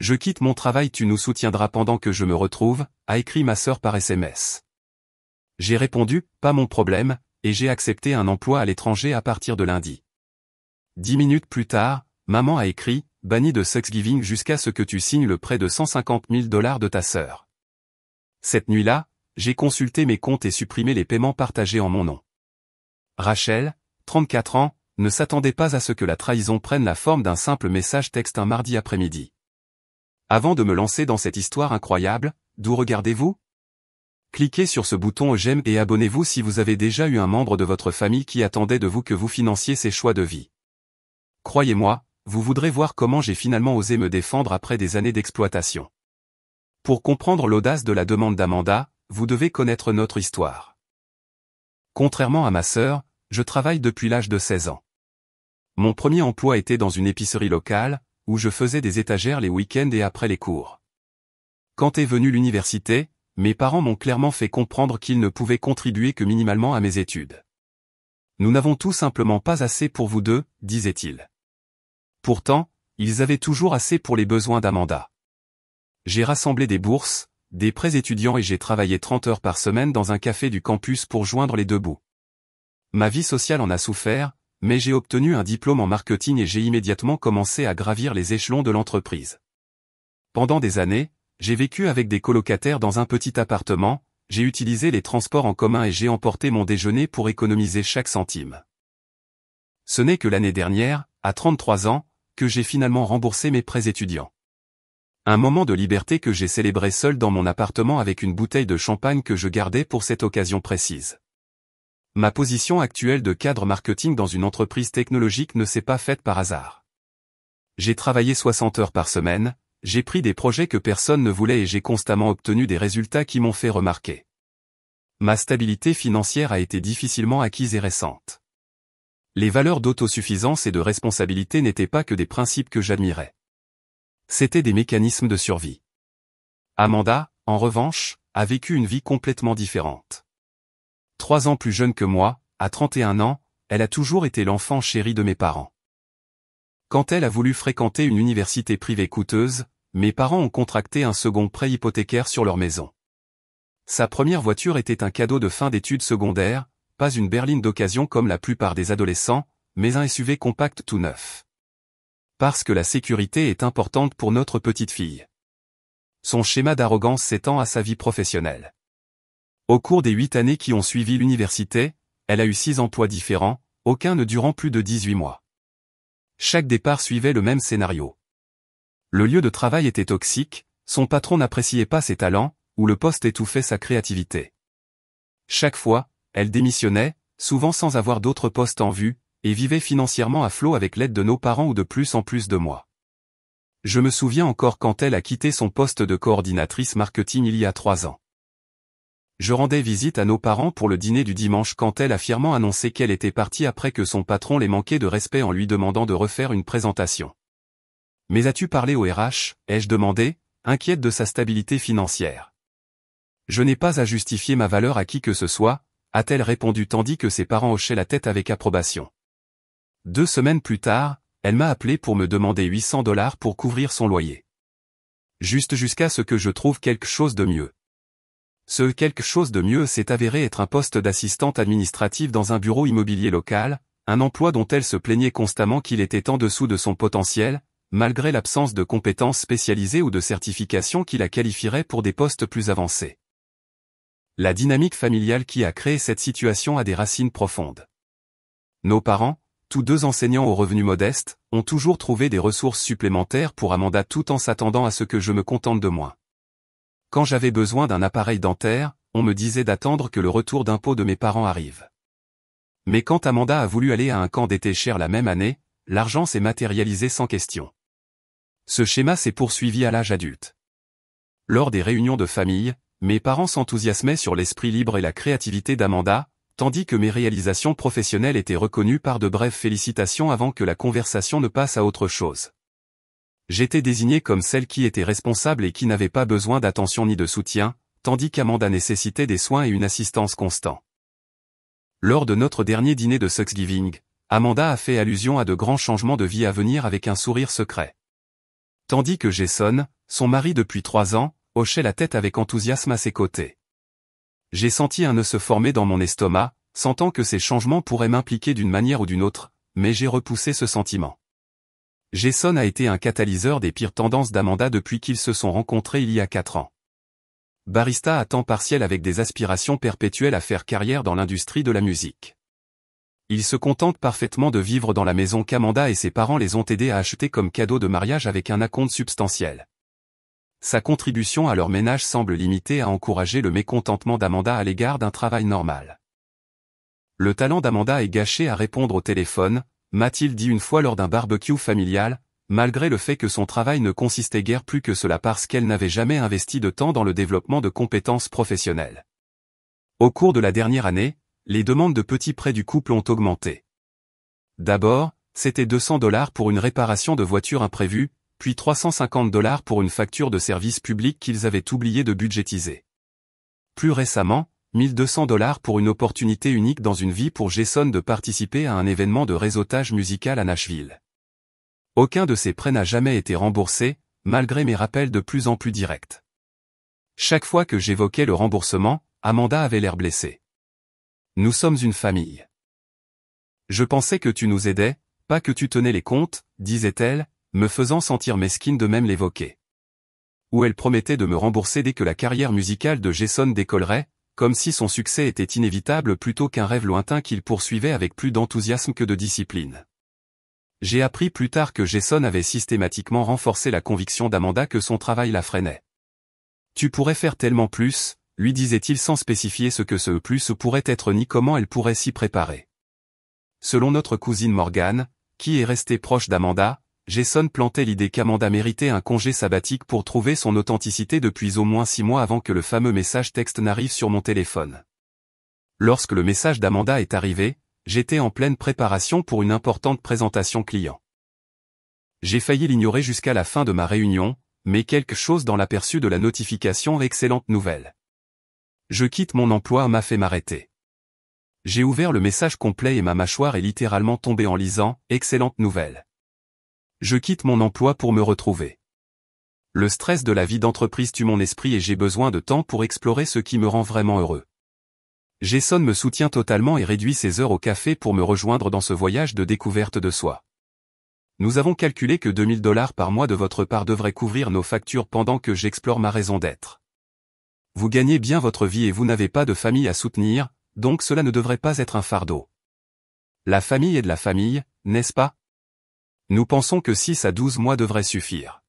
Je quitte mon travail, tu nous soutiendras pendant que je me retrouve, a écrit ma sœur par SMS. J'ai répondu, pas mon problème, et j'ai accepté un emploi à l'étranger à partir de lundi. 10 minutes plus tard, maman a écrit, banni de Thanksgiving jusqu'à ce que tu signes le prêt de $150 000 de ta sœur. Cette nuit-là, j'ai consulté mes comptes et supprimé les paiements partagés en mon nom. Rachel, 34 ans, ne s'attendait pas à ce que la trahison prenne la forme d'un simple message texte un mardi après-midi. Avant de me lancer dans cette histoire incroyable, d'où regardez-vous? Cliquez sur ce bouton j'aime et abonnez-vous si vous avez déjà eu un membre de votre famille qui attendait de vous que vous financiez ses choix de vie. Croyez-moi, vous voudrez voir comment j'ai finalement osé me défendre après des années d'exploitation. Pour comprendre l'audace de la demande d'Amanda, vous devez connaître notre histoire. Contrairement à ma sœur, je travaille depuis l'âge de 16 ans. Mon premier emploi était dans une épicerie locale, où je faisais des étagères les week-ends et après les cours. Quand est venue l'université, mes parents m'ont clairement fait comprendre qu'ils ne pouvaient contribuer que minimalement à mes études. Nous n'avons tout simplement pas assez pour vous deux, disaient-ils. Pourtant, ils avaient toujours assez pour les besoins d'Amanda. J'ai rassemblé des bourses, des prêts étudiants et j'ai travaillé 30 heures par semaine dans un café du campus pour joindre les deux bouts. Ma vie sociale en a souffert, mais j'ai obtenu un diplôme en marketing et j'ai immédiatement commencé à gravir les échelons de l'entreprise. Pendant des années, j'ai vécu avec des colocataires dans un petit appartement, j'ai utilisé les transports en commun et j'ai emporté mon déjeuner pour économiser chaque centime. Ce n'est que l'année dernière, à 33 ans, que j'ai finalement remboursé mes prêts étudiants. Un moment de liberté que j'ai célébré seul dans mon appartement avec une bouteille de champagne que je gardais pour cette occasion précise. Ma position actuelle de cadre marketing dans une entreprise technologique ne s'est pas faite par hasard. J'ai travaillé 60 heures par semaine, j'ai pris des projets que personne ne voulait et j'ai constamment obtenu des résultats qui m'ont fait remarquer. Ma stabilité financière a été difficilement acquise et récente. Les valeurs d'autosuffisance et de responsabilité n'étaient pas que des principes que j'admirais. C'étaient des mécanismes de survie. Amanda, en revanche, a vécu une vie complètement différente. 3 ans plus jeune que moi, à 31 ans, elle a toujours été l'enfant chéri de mes parents. Quand elle a voulu fréquenter une université privée coûteuse, mes parents ont contracté un second prêt hypothécaire sur leur maison. Sa première voiture était un cadeau de fin d'études secondaires, pas une berline d'occasion comme la plupart des adolescents, mais un SUV compact tout neuf. Parce que la sécurité est importante pour notre petite fille. Son schéma d'arrogance s'étend à sa vie professionnelle. Au cours des 8 années qui ont suivi l'université, elle a eu 6 emplois différents, aucun ne durant plus de 18 mois. Chaque départ suivait le même scénario. Le lieu de travail était toxique, son patron n'appréciait pas ses talents, ou le poste étouffait sa créativité. Chaque fois, elle démissionnait, souvent sans avoir d'autres postes en vue, et vivait financièrement à flot avec l'aide de nos parents ou de plus en plus de moi. Je me souviens encore quand elle a quitté son poste de coordinatrice marketing il y a 3 ans. Je rendais visite à nos parents pour le dîner du dimanche quand elle a fièrement annoncé qu'elle était partie après que son patron l'ait manqué de respect en lui demandant de refaire une présentation. « Mais as-tu parlé au RH ?» ai-je demandé, inquiète de sa stabilité financière. « Je n'ai pas à justifier ma valeur à qui que ce soit », a-t-elle répondu tandis que ses parents hochaient la tête avec approbation. 2 semaines plus tard, elle m'a appelé pour me demander $800 pour couvrir son loyer. Juste jusqu'à ce que je trouve quelque chose de mieux. Ce quelque chose de mieux s'est avéré être un poste d'assistante administrative dans un bureau immobilier local, un emploi dont elle se plaignait constamment qu'il était en dessous de son potentiel, malgré l'absence de compétences spécialisées ou de certifications qui la qualifieraient pour des postes plus avancés. La dynamique familiale qui a créé cette situation a des racines profondes. Nos parents, tous 2 enseignants aux revenus modestes, ont toujours trouvé des ressources supplémentaires pour Amanda tout en s'attendant à ce que je me contente de moins. Quand j'avais besoin d'un appareil dentaire, on me disait d'attendre que le retour d'impôt de mes parents arrive. Mais quand Amanda a voulu aller à un camp d'été cher la même année, l'argent s'est matérialisé sans question. Ce schéma s'est poursuivi à l'âge adulte. Lors des réunions de famille, mes parents s'enthousiasmaient sur l'esprit libre et la créativité d'Amanda, tandis que mes réalisations professionnelles étaient reconnues par de brèves félicitations avant que la conversation ne passe à autre chose. J'étais désignée comme celle qui était responsable et qui n'avait pas besoin d'attention ni de soutien, tandis qu'Amanda nécessitait des soins et une assistance constante. Lors de notre dernier dîner de Thanksgiving, Amanda a fait allusion à de grands changements de vie à venir avec un sourire secret. Tandis que Jason, son mari depuis 3 ans, hochait la tête avec enthousiasme à ses côtés. J'ai senti un nœud se former dans mon estomac, sentant que ces changements pourraient m'impliquer d'une manière ou d'une autre, mais j'ai repoussé ce sentiment. Jason a été un catalyseur des pires tendances d'Amanda depuis qu'ils se sont rencontrés il y a 4 ans. Barista à temps partiel avec des aspirations perpétuelles à faire carrière dans l'industrie de la musique. Il se contente parfaitement de vivre dans la maison qu'Amanda et ses parents les ont aidés à acheter comme cadeau de mariage avec un acompte substantiel. Sa contribution à leur ménage semble limitée à encourager le mécontentement d'Amanda à l'égard d'un travail normal. Le talent d'Amanda est gâché à répondre au téléphone, m'a-t-il dit une fois lors d'un barbecue familial, malgré le fait que son travail ne consistait guère plus que cela parce qu'elle n'avait jamais investi de temps dans le développement de compétences professionnelles. Au cours de la dernière année, les demandes de petits prêts du couple ont augmenté. D'abord, c'était $200 pour une réparation de voiture imprévue, puis $350 pour une facture de service public qu'ils avaient oublié de budgétiser. Plus récemment, $1 200 pour une opportunité unique dans une vie pour Jason de participer à un événement de réseautage musical à Nashville. Aucun de ces prêts n'a jamais été remboursé, malgré mes rappels de plus en plus directs. Chaque fois que j'évoquais le remboursement, Amanda avait l'air blessée. Nous sommes une famille. Je pensais que tu nous aidais, pas que tu tenais les comptes, disait-elle, me faisant sentir mesquine de même l'évoquer. Ou elle promettait de me rembourser dès que la carrière musicale de Jason décollerait, comme si son succès était inévitable plutôt qu'un rêve lointain qu'il poursuivait avec plus d'enthousiasme que de discipline. J'ai appris plus tard que Jason avait systématiquement renforcé la conviction d'Amanda que son travail la freinait. Tu pourrais faire tellement plus, lui disait-il sans spécifier ce que ce plus pourrait être ni comment elle pourrait s'y préparer. Selon notre cousine Morgane, qui est restée proche d'Amanda, Jason plantait l'idée qu'Amanda méritait un congé sabbatique pour trouver son authenticité depuis au moins 6 mois avant que le fameux message texte n'arrive sur mon téléphone. Lorsque le message d'Amanda est arrivé, j'étais en pleine préparation pour une importante présentation client. J'ai failli l'ignorer jusqu'à la fin de ma réunion, mais quelque chose dans l'aperçu de la notification excellente nouvelle. Je quitte mon emploi m'a fait m'arrêter. J'ai ouvert le message complet et ma mâchoire est littéralement tombée en lisant « Excellente nouvelle ». Je quitte mon emploi pour me retrouver. Le stress de la vie d'entreprise tue mon esprit et j'ai besoin de temps pour explorer ce qui me rend vraiment heureux. Jason me soutient totalement et réduit ses heures au café pour me rejoindre dans ce voyage de découverte de soi. Nous avons calculé que $2000 par mois de votre part devraient couvrir nos factures pendant que j'explore ma raison d'être. Vous gagnez bien votre vie et vous n'avez pas de famille à soutenir, donc cela ne devrait pas être un fardeau. La famille est de la famille, n'est-ce pas? Nous pensons que 6 à 12 mois devraient suffire.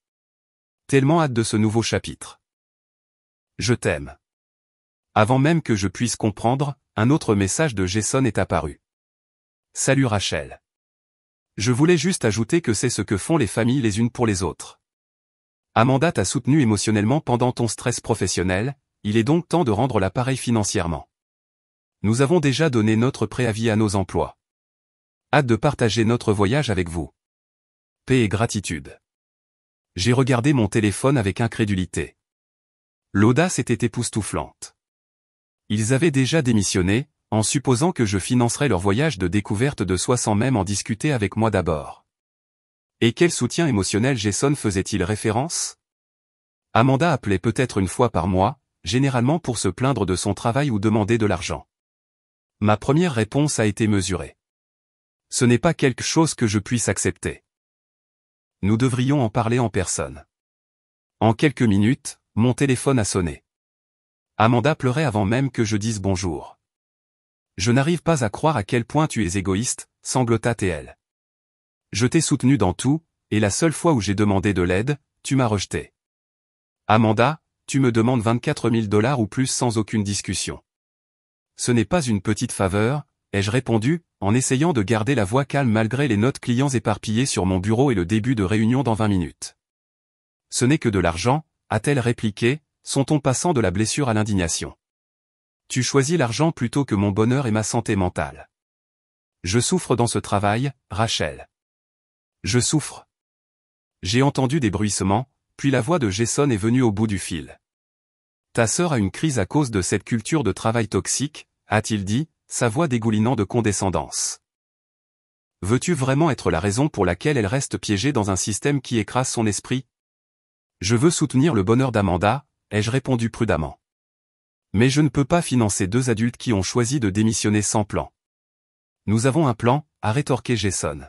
Tellement hâte de ce nouveau chapitre. Je t'aime. Avant même que je puisse comprendre, un autre message de Jason est apparu. Salut Rachel. Je voulais juste ajouter que c'est ce que font les familles les unes pour les autres. Amanda t'a soutenu émotionnellement pendant ton stress professionnel, il est donc temps de rendre l'appareil financièrement. Nous avons déjà donné notre préavis à nos emplois. Hâte de partager notre voyage avec vous. Paix et gratitude. J'ai regardé mon téléphone avec incrédulité. L'audace était époustouflante. Ils avaient déjà démissionné, en supposant que je financerais leur voyage de découverte de soi sans même en discuter avec moi d'abord. Et quel soutien émotionnel Jason faisait-il référence? Amanda appelait peut-être une fois par mois, généralement pour se plaindre de son travail ou demander de l'argent. Ma première réponse a été mesurée. Ce n'est pas quelque chose que je puisse accepter. Nous devrions en parler en personne. En quelques minutes, mon téléphone a sonné. Amanda pleurait avant même que je dise bonjour. Je n'arrive pas à croire à quel point tu es égoïste, sanglota-t-elle. Je t'ai soutenu dans tout, et la seule fois où j'ai demandé de l'aide, tu m'as rejeté. Amanda, tu me demandes $24 000 ou plus sans aucune discussion. Ce n'est pas une petite faveur, ai-je répondu, en essayant de garder la voix calme malgré les notes clients éparpillées sur mon bureau et le début de réunion dans 20 minutes. Ce n'est que de l'argent, a-t-elle répliqué, son-ton passant de la blessure à l'indignation. Tu choisis l'argent plutôt que mon bonheur et ma santé mentale. Je souffre dans ce travail, Rachel. Je souffre. J'ai entendu des bruissements, puis la voix de Jason est venue au bout du fil. Ta sœur a une crise à cause de cette culture de travail toxique, a-t-il dit, sa voix dégoulinant de condescendance. Veux-tu vraiment être la raison pour laquelle elle reste piégée dans un système qui écrase son esprit? Je veux soutenir le bonheur d'Amanda, ai-je répondu prudemment. Mais je ne peux pas financer deux adultes qui ont choisi de démissionner sans plan. Nous avons un plan, a rétorqué Jason.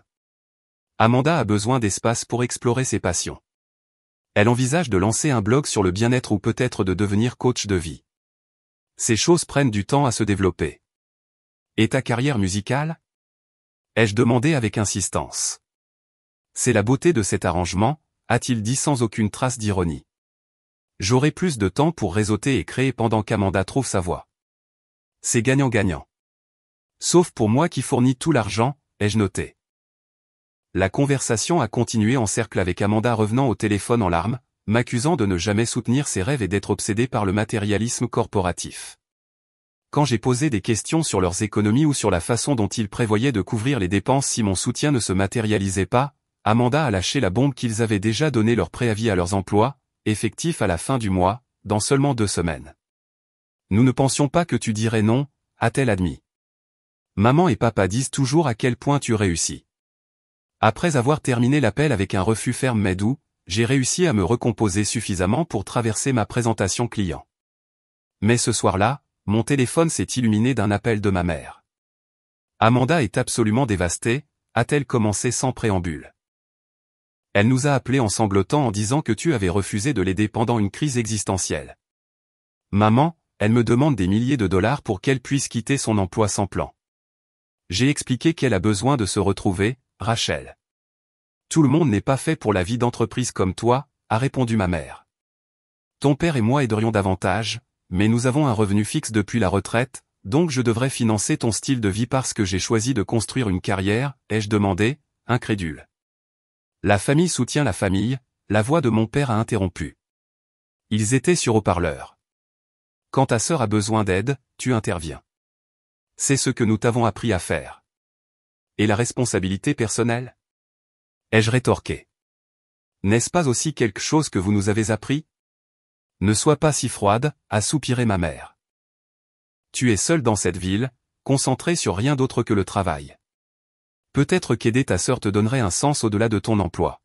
Amanda a besoin d'espace pour explorer ses passions. Elle envisage de lancer un blog sur le bien-être ou peut-être de devenir coach de vie. Ces choses prennent du temps à se développer. Et ta carrière musicale? Ai-je demandé avec insistance. C'est la beauté de cet arrangement, a-t-il dit sans aucune trace d'ironie. J'aurai plus de temps pour réseauter et créer pendant qu'Amanda trouve sa voie. C'est gagnant-gagnant. Sauf pour moi qui fournis tout l'argent, ai-je noté. La conversation a continué en cercle avec Amanda revenant au téléphone en larmes, m'accusant de ne jamais soutenir ses rêves et d'être obsédée par le matérialisme corporatif. Quand j'ai posé des questions sur leurs économies ou sur la façon dont ils prévoyaient de couvrir les dépenses si mon soutien ne se matérialisait pas, Amanda a lâché la bombe qu'ils avaient déjà donné leur préavis à leurs emplois, effectifs à la fin du mois, dans seulement 2 semaines. Nous ne pensions pas que tu dirais non, a-t-elle admis. Maman et papa disent toujours à quel point tu réussis. Après avoir terminé l'appel avec un refus ferme mais doux, j'ai réussi à me recomposer suffisamment pour traverser ma présentation client. Mais ce soir-là, mon téléphone s'est illuminé d'un appel de ma mère. Amanda est absolument dévastée, a-t-elle commencé sans préambule. Elle nous a appelés en sanglotant en disant que tu avais refusé de l'aider pendant une crise existentielle. Maman, elle me demande des milliers de dollars pour qu'elle puisse quitter son emploi sans plan. J'ai expliqué qu'elle a besoin de se retrouver, Rachel. Tout le monde n'est pas fait pour la vie d'entreprise comme toi, a répondu ma mère. Ton père et moi aiderions davantage, mais nous avons un revenu fixe depuis la retraite, donc je devrais financer ton style de vie parce que j'ai choisi de construire une carrière, ai-je demandé, incrédule. La famille soutient la famille, la voix de mon père a interrompu. Ils étaient sur haut-parleur. Quand ta sœur a besoin d'aide, tu interviens. C'est ce que nous t'avons appris à faire. Et la responsabilité personnelle? Ai-je rétorqué. N'est-ce pas aussi quelque chose que vous nous avez appris? Ne sois pas si froide, a soupiré ma mère. Tu es seule dans cette ville, concentrée sur rien d'autre que le travail. Peut-être qu'aider ta sœur te donnerait un sens au-delà de ton emploi.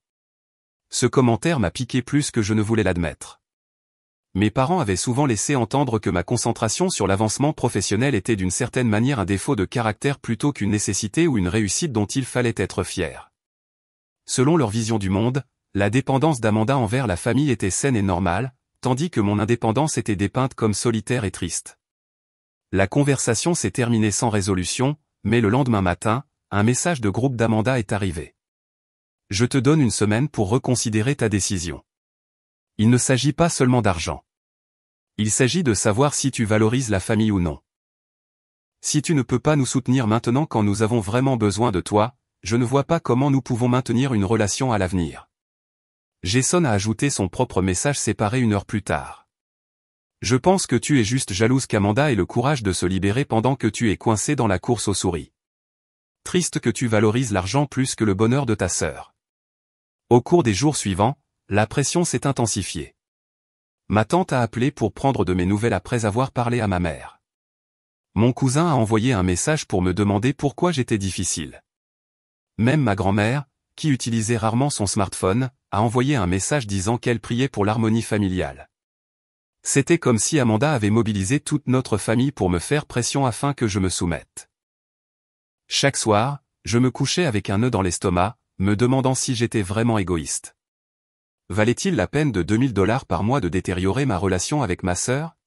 Ce commentaire m'a piqué plus que je ne voulais l'admettre. Mes parents avaient souvent laissé entendre que ma concentration sur l'avancement professionnel était d'une certaine manière un défaut de caractère plutôt qu'une nécessité ou une réussite dont il fallait être fier. Selon leur vision du monde, la dépendance d'Amanda envers la famille était saine et normale, tandis que mon indépendance était dépeinte comme solitaire et triste. La conversation s'est terminée sans résolution, mais le lendemain matin, un message de groupe d'Amanda est arrivé. Je te donne une semaine pour reconsidérer ta décision. Il ne s'agit pas seulement d'argent. Il s'agit de savoir si tu valorises la famille ou non. Si tu ne peux pas nous soutenir maintenant quand nous avons vraiment besoin de toi, je ne vois pas comment nous pouvons maintenir une relation à l'avenir. Jason a ajouté son propre message séparé 1 heure plus tard. Je pense que tu es juste jalouse qu'Amanda ait le courage de se libérer pendant que tu es coincé dans la course aux souris. Triste que tu valorises l'argent plus que le bonheur de ta sœur. Au cours des jours suivants, la pression s'est intensifiée. Ma tante a appelé pour prendre de mes nouvelles après avoir parlé à ma mère. Mon cousin a envoyé un message pour me demander pourquoi j'étais difficile. Même ma grand-mère, qui utilisait rarement son smartphone, a envoyé un message disant qu'elle priait pour l'harmonie familiale. C'était comme si Amanda avait mobilisé toute notre famille pour me faire pression afin que je me soumette. Chaque soir, je me couchais avec un nœud dans l'estomac, me demandant si j'étais vraiment égoïste. Valait-il la peine de 2000 $ par mois de détériorer ma relation avec ma sœur?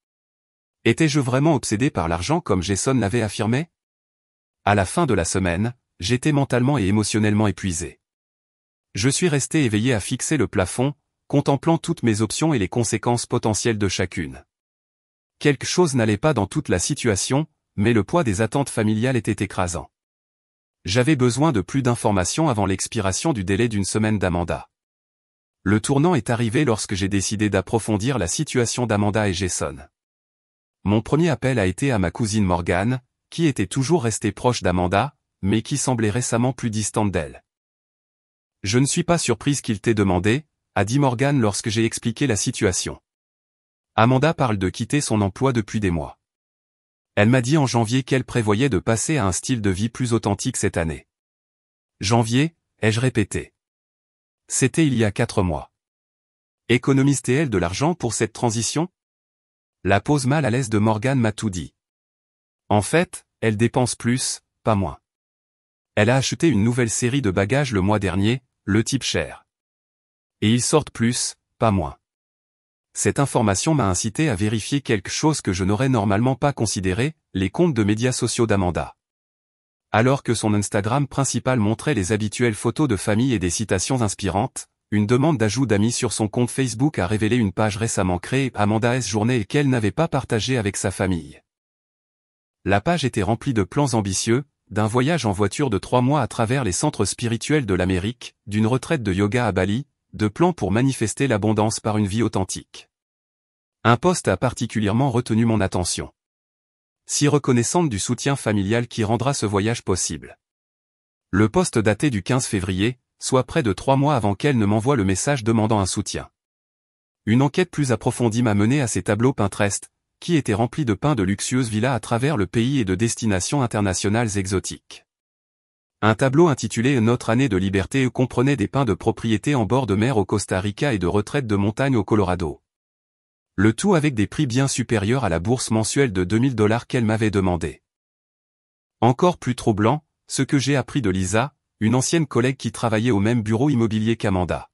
Étais-je vraiment obsédé par l'argent comme Jason l'avait affirmé? À la fin de la semaine, j'étais mentalement et émotionnellement épuisé. Je suis resté éveillé à fixer le plafond, contemplant toutes mes options et les conséquences potentielles de chacune. Quelque chose n'allait pas dans toute la situation, mais le poids des attentes familiales était écrasant. J'avais besoin de plus d'informations avant l'expiration du délai d'1 semaine d'Amanda. Le tournant est arrivé lorsque j'ai décidé d'approfondir la situation d'Amanda et Jason. Mon premier appel a été à ma cousine Morgane, qui était toujours restée proche d'Amanda, mais qui semblait récemment plus distante d'elle. Je ne suis pas surprise qu'il t'ait demandé, a dit Morgane lorsque j'ai expliqué la situation. Amanda parle de quitter son emploi depuis des mois. Elle m'a dit en janvier qu'elle prévoyait de passer à un style de vie plus authentique cette année. Janvier, ai-je répété. C'était il y a 4 mois. Économise-t-elle de l'argent pour cette transition? La pose mal à l'aise de Morgane m'a tout dit. En fait, elle dépense plus, pas moins. Elle a acheté une nouvelle série de bagages le mois dernier, le type cher. Et ils sortent plus, pas moins. Cette information m'a incité à vérifier quelque chose que je n'aurais normalement pas considéré, les comptes de médias sociaux d'Amanda. Alors que son Instagram principal montrait les habituelles photos de famille et des citations inspirantes, une demande d'ajout d'amis sur son compte Facebook a révélé une page récemment créée Amanda S Journée et qu'elle n'avait pas partagée avec sa famille. La page était remplie de plans ambitieux, d'un voyage en voiture de 3 mois à travers les centres spirituels de l'Amérique, d'une retraite de yoga à Bali, de plans pour manifester l'abondance par une vie authentique. Un post a particulièrement retenu mon attention. Si reconnaissante du soutien familial qui rendra ce voyage possible. Le post daté du 15 février, soit près de 3 mois avant qu'elle ne m'envoie le message demandant un soutien. Une enquête plus approfondie m'a mené à ces tableaux Pinterest, qui étaient remplis de peints de luxueuses villas à travers le pays et de destinations internationales exotiques. Un tableau intitulé Notre année de liberté comprenait des peints de propriétés en bord de mer au Costa Rica et de retraites de montagne au Colorado. Le tout avec des prix bien supérieurs à la bourse mensuelle de $2000 qu'elle m'avait demandé. Encore plus troublant, ce que j'ai appris de Lisa, une ancienne collègue qui travaillait au même bureau immobilier qu'Amanda.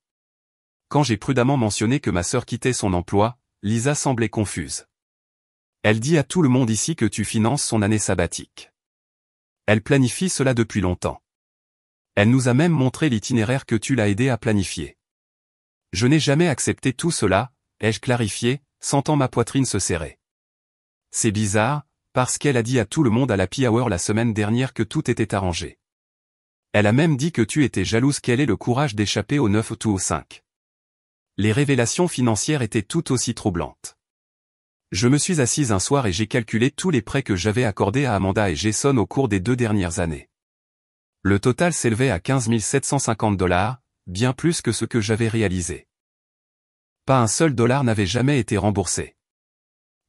Quand j'ai prudemment mentionné que ma sœur quittait son emploi, Lisa semblait confuse. Elle dit à tout le monde ici que tu finances son année sabbatique. Elle planifie cela depuis longtemps. Elle nous a même montré l'itinéraire que tu l'as aidé à planifier. Je n'ai jamais accepté tout cela, ai-je clarifié, sentant ma poitrine se serrer. C'est bizarre, parce qu'elle a dit à tout le monde à l'happy hour la semaine dernière que tout était arrangé. Elle a même dit que tu étais jalouse qu'elle ait le courage d'échapper au 9 ou au 5. Les révélations financières étaient tout aussi troublantes. Je me suis assise un soir et j'ai calculé tous les prêts que j'avais accordés à Amanda et Jason au cours des 2 dernières années. Le total s'élevait à $15 750, bien plus que ce que j'avais réalisé. Pas un seul dollar n'avait jamais été remboursé.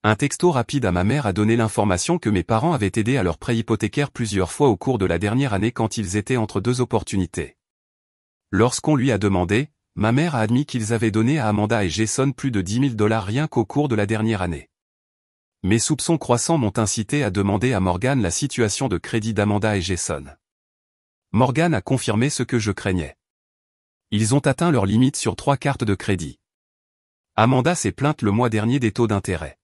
Un texto rapide à ma mère a donné l'information que mes parents avaient aidé à leur prêt hypothécaire plusieurs fois au cours de la dernière année quand ils étaient entre 2 opportunités. Lorsqu'on lui a demandé, ma mère a admis qu'ils avaient donné à Amanda et Jason plus de $10 000 rien qu'au cours de la dernière année. Mes soupçons croissants m'ont incité à demander à Morgane la situation de crédit d'Amanda et Jason. Morgane a confirmé ce que je craignais. Ils ont atteint leur limite sur 3 cartes de crédit. Amanda s'est plainte le mois dernier des taux d'intérêt.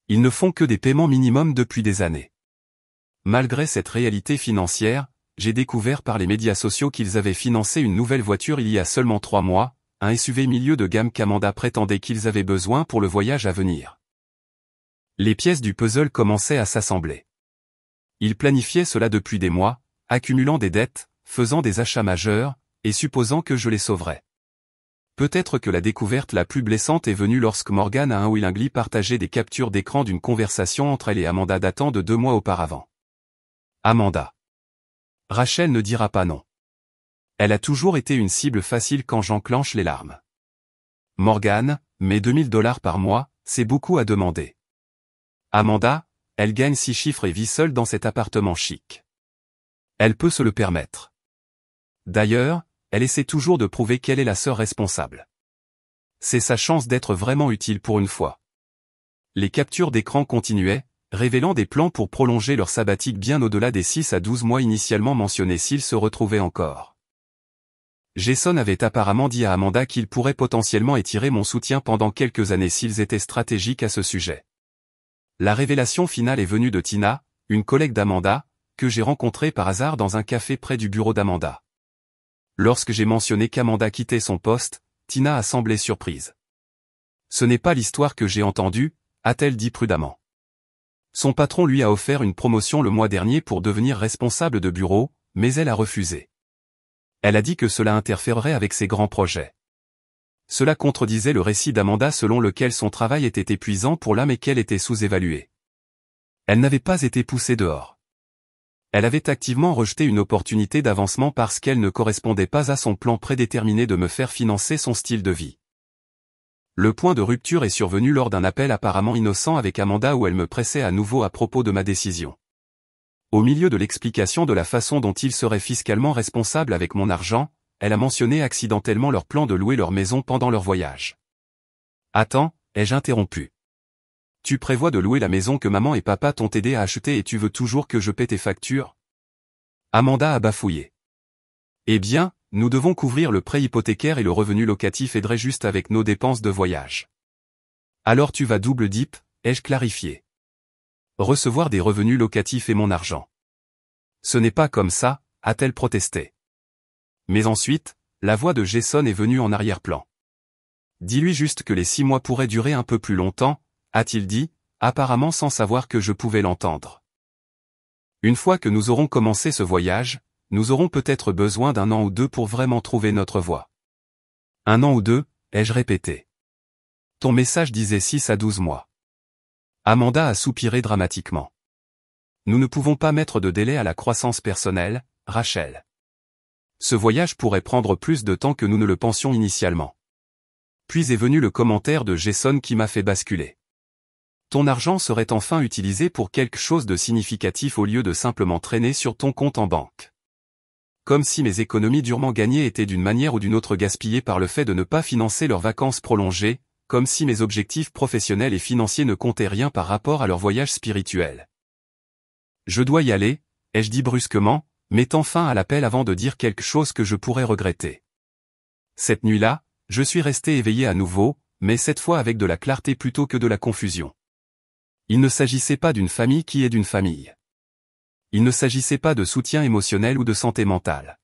Ils ne font que des paiements minimums depuis des années. Malgré cette réalité financière, j'ai découvert par les médias sociaux qu'ils avaient financé une nouvelle voiture il y a seulement 3 mois, un SUV milieu de gamme qu'Amanda prétendait qu'ils avaient besoin pour le voyage à venir. Les pièces du puzzle commençaient à s'assembler. Ils planifiaient cela depuis des mois, accumulant des dettes, faisant des achats majeurs, et supposant que je les sauverais. Peut-être que la découverte la plus blessante est venue lorsque Morgane a willingly partagé des captures d'écran d'une conversation entre elle et Amanda datant de 2 mois auparavant. Amanda. Rachel ne dira pas non. Elle a toujours été une cible facile quand j'enclenche les larmes. Morgane, mais $2000 par mois, c'est beaucoup à demander. Amanda, elle gagne 6 chiffres et vit seule dans cet appartement chic. Elle peut se le permettre. D'ailleurs, elle essaie toujours de prouver qu'elle est la sœur responsable. C'est sa chance d'être vraiment utile pour une fois. Les captures d'écran continuaient, révélant des plans pour prolonger leur sabbatique bien au-delà des 6 à 12 mois initialement mentionnés s'ils se retrouvaient encore. Jason avait apparemment dit à Amanda qu'il pourrait potentiellement étirer mon soutien pendant quelques années s'ils étaient stratégiques à ce sujet. La révélation finale est venue de Tina, une collègue d'Amanda, que j'ai rencontrée par hasard dans un café près du bureau d'Amanda. Lorsque j'ai mentionné qu'Amanda quittait son poste, Tina a semblé surprise. Ce n'est pas l'histoire que j'ai entendue, a-t-elle dit prudemment. Son patron lui a offert une promotion le mois dernier pour devenir responsable de bureau, mais elle a refusé. Elle a dit que cela interférerait avec ses grands projets. Cela contredisait le récit d'Amanda selon lequel son travail était épuisant pour l'âme et qu'elle était sous-évaluée. Elle n'avait pas été poussée dehors. Elle avait activement rejeté une opportunité d'avancement parce qu'elle ne correspondait pas à son plan prédéterminé de me faire financer son style de vie. Le point de rupture est survenu lors d'un appel apparemment innocent avec Amanda où elle me pressait à nouveau à propos de ma décision. Au milieu de l'explication de la façon dont il serait fiscalement responsable avec mon argent, elle a mentionné accidentellement leur plan de louer leur maison pendant leur voyage. Attends, ai-je interrompu. Tu prévois de louer la maison que maman et papa t'ont aidé à acheter et tu veux toujours que je paie tes factures? Amanda a bafouillé. Eh bien, nous devons couvrir le prêt hypothécaire et le revenu locatif aiderait juste avec nos dépenses de voyage. Alors tu vas double dip, ai-je clarifié. Recevoir des revenus locatifs est mon argent. Ce n'est pas comme ça, a-t-elle protesté. Mais ensuite, la voix de Jason est venue en arrière-plan. Dis-lui juste que les 6 mois pourraient durer un peu plus longtemps, a-t-il dit, apparemment sans savoir que je pouvais l'entendre. Une fois que nous aurons commencé ce voyage, nous aurons peut-être besoin d'1 an ou 2 pour vraiment trouver notre voie. 1 an ou 2, ai-je répété. Ton message disait 6 à 12 mois. Amanda a soupiré dramatiquement. Nous ne pouvons pas mettre de délai à la croissance personnelle, Rachel. Ce voyage pourrait prendre plus de temps que nous ne le pensions initialement. Puis est venu le commentaire de Jason qui m'a fait basculer. Ton argent serait enfin utilisé pour quelque chose de significatif au lieu de simplement traîner sur ton compte en banque. Comme si mes économies durement gagnées étaient d'une manière ou d'une autre gaspillées par le fait de ne pas financer leurs vacances prolongées, comme si mes objectifs professionnels et financiers ne comptaient rien par rapport à leur voyage spirituel. Je dois y aller, ai-je dit brusquement, mettant fin à l'appel avant de dire quelque chose que je pourrais regretter. Cette nuit-là, je suis resté éveillé à nouveau, mais cette fois avec de la clarté plutôt que de la confusion. Il ne s'agissait pas d'une famille qui est d'une famille. Il ne s'agissait pas de soutien émotionnel ou de santé mentale.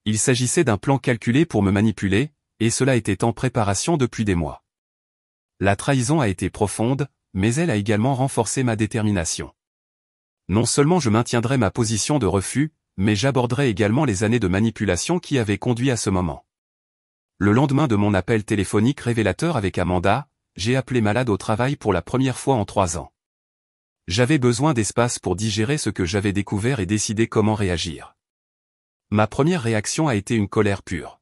Il s'agissait d'un plan calculé pour me manipuler, et cela était en préparation depuis des mois. La trahison a été profonde, mais elle a également renforcé ma détermination. Non seulement je maintiendrai ma position de refus, mais j'aborderai également les années de manipulation qui avaient conduit à ce moment. Le lendemain de mon appel téléphonique révélateur avec Amanda, j'ai appelé malade au travail pour la première fois en 3 ans. J'avais besoin d'espace pour digérer ce que j'avais découvert et décider comment réagir. Ma première réaction a été une colère pure.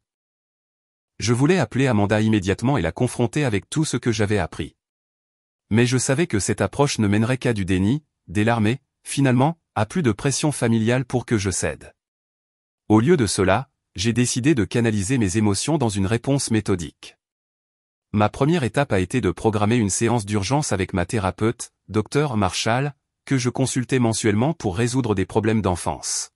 Je voulais appeler Amanda immédiatement et la confronter avec tout ce que j'avais appris. Mais je savais que cette approche ne mènerait qu'à du déni, des larmes et, finalement, à plus de pression familiale pour que je cède. Au lieu de cela, j'ai décidé de canaliser mes émotions dans une réponse méthodique. Ma première étape a été de programmer une séance d'urgence avec ma thérapeute, Dr Marshall, que je consultais mensuellement pour résoudre des problèmes d'enfance.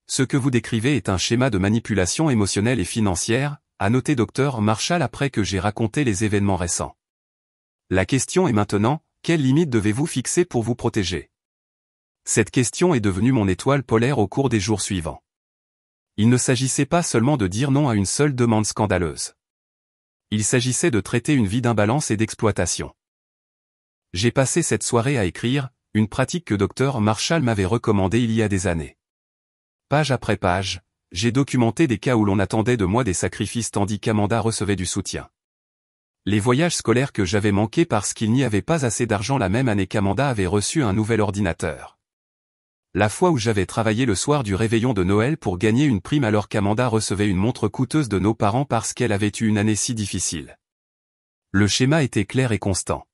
Ce que vous décrivez est un schéma de manipulation émotionnelle et financière, a noté Dr Marshall après que j'ai raconté les événements récents. La question est maintenant, quelles limites devez-vous fixer pour vous protéger? Cette question est devenue mon étoile polaire au cours des jours suivants. Il ne s'agissait pas seulement de dire non à une seule demande scandaleuse. Il s'agissait de traiter une vie d'imbalance et d'exploitation. J'ai passé cette soirée à écrire, une pratique que Dr Marshall m'avait recommandée il y a des années. Page après page, j'ai documenté des cas où l'on attendait de moi des sacrifices tandis qu'Amanda recevait du soutien. Les voyages scolaires que j'avais manqués parce qu'il n'y avait pas assez d'argent la même année qu'Amanda avait reçu un nouvel ordinateur. La fois où j'avais travaillé le soir du réveillon de Noël pour gagner une prime alors qu'Amanda recevait une montre coûteuse de nos parents parce qu'elle avait eu une année si difficile. Le schéma était clair et constant.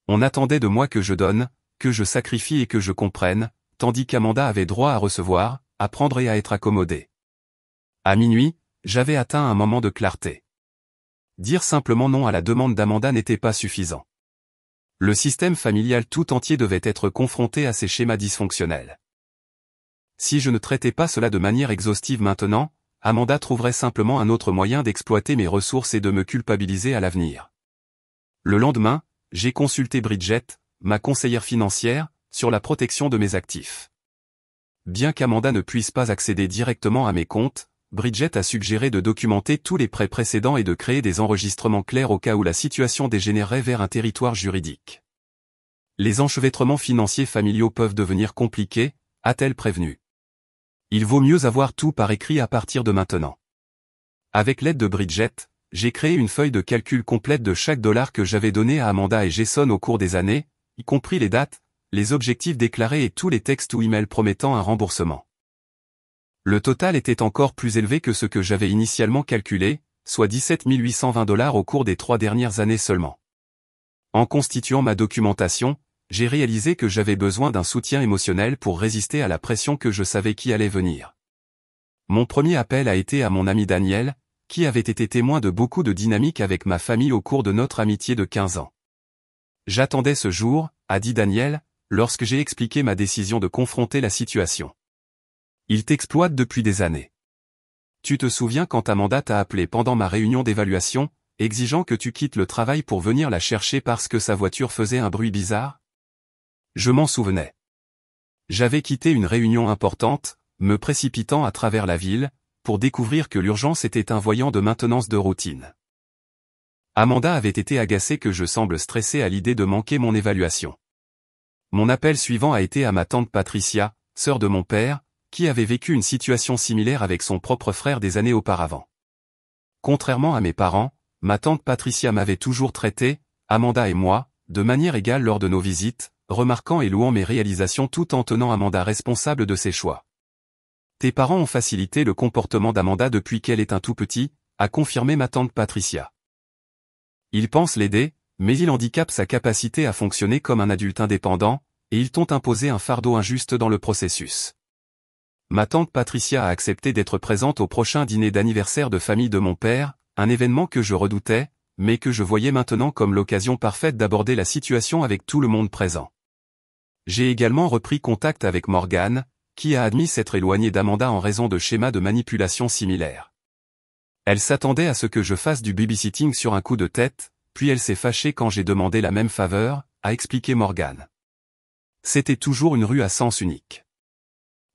On attendait de moi que je donne, que je sacrifie et que je comprenne, tandis qu'Amanda avait droit à recevoir, à prendre et à être accommodée. À minuit, j'avais atteint un moment de clarté. Dire simplement non à la demande d'Amanda n'était pas suffisant. Le système familial tout entier devait être confronté à ces schémas dysfonctionnels. Si je ne traitais pas cela de manière exhaustive maintenant, Amanda trouverait simplement un autre moyen d'exploiter mes ressources et de me culpabiliser à l'avenir. Le lendemain, j'ai consulté Bridget, ma conseillère financière, sur la protection de mes actifs. Bien qu'Amanda ne puisse pas accéder directement à mes comptes, Bridget a suggéré de documenter tous les prêts précédents et de créer des enregistrements clairs au cas où la situation dégénérerait vers un territoire juridique. Les enchevêtrements financiers familiaux peuvent devenir compliqués, a-t-elle prévenu. Il vaut mieux avoir tout par écrit à partir de maintenant. Avec l'aide de Bridget, j'ai créé une feuille de calcul complète de chaque dollar que j'avais donné à Amanda et Jason au cours des années, y compris les dates, les objectifs déclarés et tous les textes ou emails promettant un remboursement. Le total était encore plus élevé que ce que j'avais initialement calculé, soit 17 820 $ au cours des 3 dernières années seulement. En constituant ma documentation, j'ai réalisé que j'avais besoin d'un soutien émotionnel pour résister à la pression que je savais qui allait venir. Mon premier appel a été à mon ami Daniel, qui avait été témoin de beaucoup de dynamiques avec ma famille au cours de notre amitié de 15 ans. J'attendais ce jour, a dit Daniel, lorsque j'ai expliqué ma décision de confronter la situation. Il t'exploite depuis des années. Tu te souviens quand Amanda t'a appelé pendant ma réunion d'évaluation, exigeant que tu quittes le travail pour venir la chercher parce que sa voiture faisait un bruit bizarre? Je m'en souvenais. J'avais quitté une réunion importante, me précipitant à travers la ville, pour découvrir que l'urgence était un voyant de maintenance de routine. Amanda avait été agacée que je semble stressé à l'idée de manquer mon évaluation. Mon appel suivant a été à ma tante Patricia, sœur de mon père, qui avait vécu une situation similaire avec son propre frère des années auparavant. Contrairement à mes parents, ma tante Patricia m'avait toujours traité, Amanda et moi, de manière égale lors de nos visites, remarquant et louant mes réalisations tout en tenant Amanda responsable de ses choix. Tes parents ont facilité le comportement d'Amanda depuis qu'elle est un tout petit, a confirmé ma tante Patricia. Ils pensent l'aider, mais ils handicapent sa capacité à fonctionner comme un adulte indépendant, et ils t'ont imposé un fardeau injuste dans le processus. Ma tante Patricia a accepté d'être présente au prochain dîner d'anniversaire de famille de mon père, un événement que je redoutais, mais que je voyais maintenant comme l'occasion parfaite d'aborder la situation avec tout le monde présent. J'ai également repris contact avec Morgane, qui a admis s'être éloignée d'Amanda en raison de schémas de manipulation similaires. Elle s'attendait à ce que je fasse du babysitting sur un coup de tête, puis elle s'est fâchée quand j'ai demandé la même faveur, a expliqué Morgane. C'était toujours une rue à sens unique.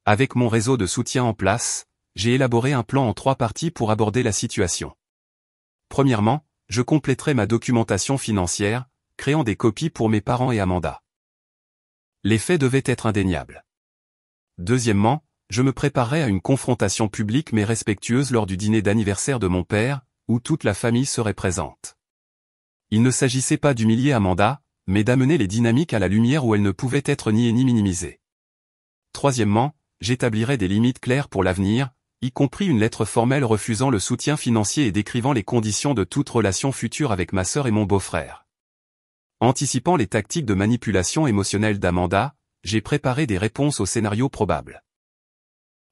Avec mon réseau de soutien en place, j'ai élaboré un plan en 3 parties pour aborder la situation. Premièrement, je compléterai ma documentation financière, créant des copies pour mes parents et Amanda. Les faits devaient être indéniables. Deuxièmement, je me préparerai à une confrontation publique mais respectueuse lors du dîner d'anniversaire de mon père, où toute la famille serait présente. Il ne s'agissait pas d'humilier Amanda, mais d'amener les dynamiques à la lumière où elles ne pouvaient être niées ni minimisées. Troisièmement, j'établirai des limites claires pour l'avenir, y compris une lettre formelle refusant le soutien financier et décrivant les conditions de toute relation future avec ma sœur et mon beau-frère. Anticipant les tactiques de manipulation émotionnelle d'Amanda, j'ai préparé des réponses aux scénarios probables.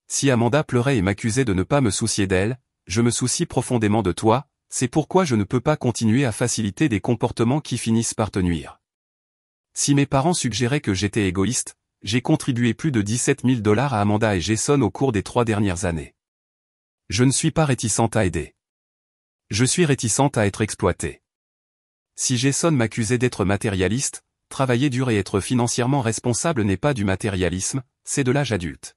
Si Amanda pleurait et m'accusait de ne pas me soucier d'elle, je me soucie profondément de toi, c'est pourquoi je ne peux pas continuer à faciliter des comportements qui finissent par te nuire. Si mes parents suggéraient que j'étais égoïste, j'ai contribué plus de 17 000 $ à Amanda et Jason au cours des 3 dernières années. Je ne suis pas réticente à aider. Je suis réticente à être exploitée. Si Jason m'accusait d'être matérialiste, travailler dur et être financièrement responsable n'est pas du matérialisme, c'est de l'âge adulte.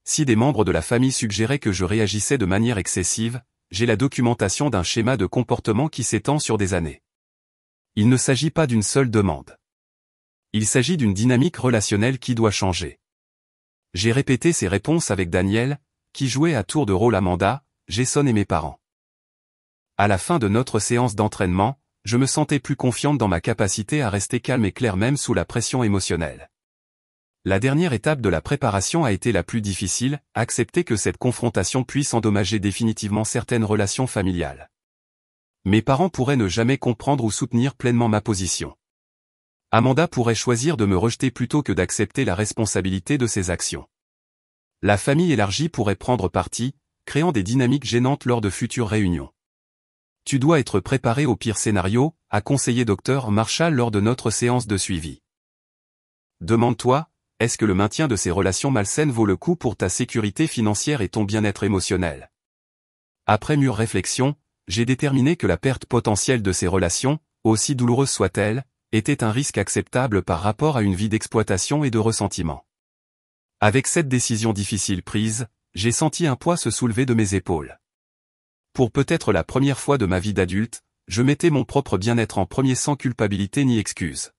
Si des membres de la famille suggéraient que je réagissais de manière excessive, j'ai la documentation d'un schéma de comportement qui s'étend sur des années. Il ne s'agit pas d'une seule demande. Il s'agit d'une dynamique relationnelle qui doit changer. J'ai répété ces réponses avec Daniel, qui jouait à tour de rôle Amanda, Jason et mes parents. À la fin de notre séance d'entraînement, je me sentais plus confiante dans ma capacité à rester calme et claire même sous la pression émotionnelle. La dernière étape de la préparation a été la plus difficile, accepter que cette confrontation puisse endommager définitivement certaines relations familiales. Mes parents pourraient ne jamais comprendre ou soutenir pleinement ma position. Amanda pourrait choisir de me rejeter plutôt que d'accepter la responsabilité de ses actions. La famille élargie pourrait prendre parti, créant des dynamiques gênantes lors de futures réunions. Tu dois être préparé au pire scénario, a conseillé Dr Marshall lors de notre séance de suivi. Demande-toi, est-ce que le maintien de ces relations malsaines vaut le coup pour ta sécurité financière et ton bien-être émotionnel? Après mûre réflexion, j'ai déterminé que la perte potentielle de ces relations, aussi douloureuse soit-elle, était un risque acceptable par rapport à une vie d'exploitation et de ressentiment. Avec cette décision difficile prise, j'ai senti un poids se soulever de mes épaules. Pour peut-être la première fois de ma vie d'adulte, je mettais mon propre bien-être en premier sans culpabilité ni excuse.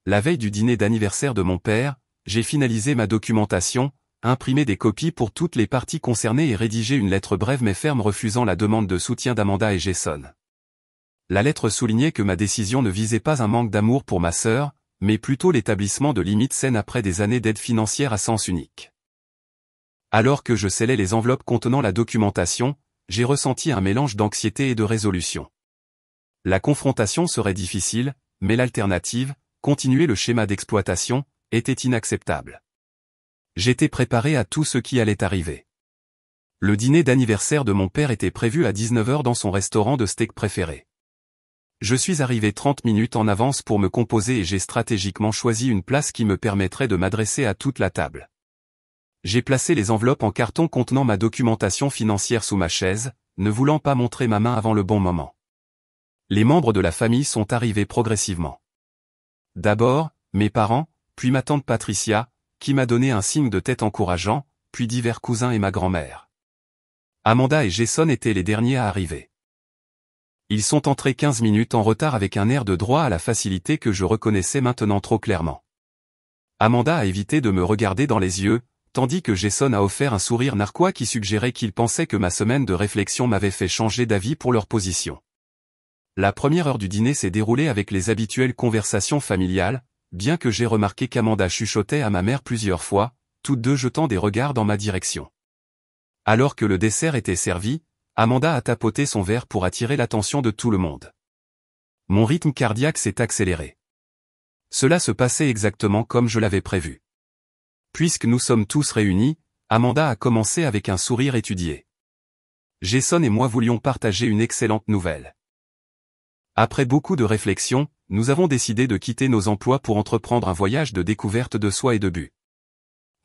La veille du dîner d'anniversaire de mon père, j'ai finalisé ma documentation, imprimé des copies pour toutes les parties concernées et rédigé une lettre brève mais ferme refusant la demande de soutien d'Amanda et Jason. La lettre soulignait que ma décision ne visait pas un manque d'amour pour ma sœur, mais plutôt l'établissement de limites saines après des années d'aide financière à sens unique. Alors que je scellais les enveloppes contenant la documentation, j'ai ressenti un mélange d'anxiété et de résolution. La confrontation serait difficile, mais l'alternative, continuer le schéma d'exploitation, était inacceptable. J'étais préparé à tout ce qui allait arriver. Le dîner d'anniversaire de mon père était prévu à 19h dans son restaurant de steak préféré. Je suis arrivé 30 minutes en avance pour me composer et j'ai stratégiquement choisi une place qui me permettrait de m'adresser à toute la table. J'ai placé les enveloppes en carton contenant ma documentation financière sous ma chaise, ne voulant pas montrer ma main avant le bon moment. Les membres de la famille sont arrivés progressivement. D'abord, mes parents, puis ma tante Patricia, qui m'a donné un signe de tête encourageant, puis divers cousins et ma grand-mère. Amanda et Jason étaient les derniers à arriver. Ils sont entrés 15 minutes en retard avec un air de droit à la facilité que je reconnaissais maintenant trop clairement. Amanda a évité de me regarder dans les yeux, tandis que Jason a offert un sourire narquois qui suggérait qu'il pensait que ma semaine de réflexion m'avait fait changer d'avis pour leur position. La première heure du dîner s'est déroulée avec les habituelles conversations familiales, bien que j'ai remarqué qu'Amanda chuchotait à ma mère plusieurs fois, toutes deux jetant des regards dans ma direction. Alors que le dessert était servi, Amanda a tapoté son verre pour attirer l'attention de tout le monde. Mon rythme cardiaque s'est accéléré. Cela se passait exactement comme je l'avais prévu. Puisque nous sommes tous réunis, Amanda a commencé avec un sourire étudié. Jason et moi voulions partager une excellente nouvelle. Après beaucoup de réflexion, nous avons décidé de quitter nos emplois pour entreprendre un voyage de découverte de soi et de but.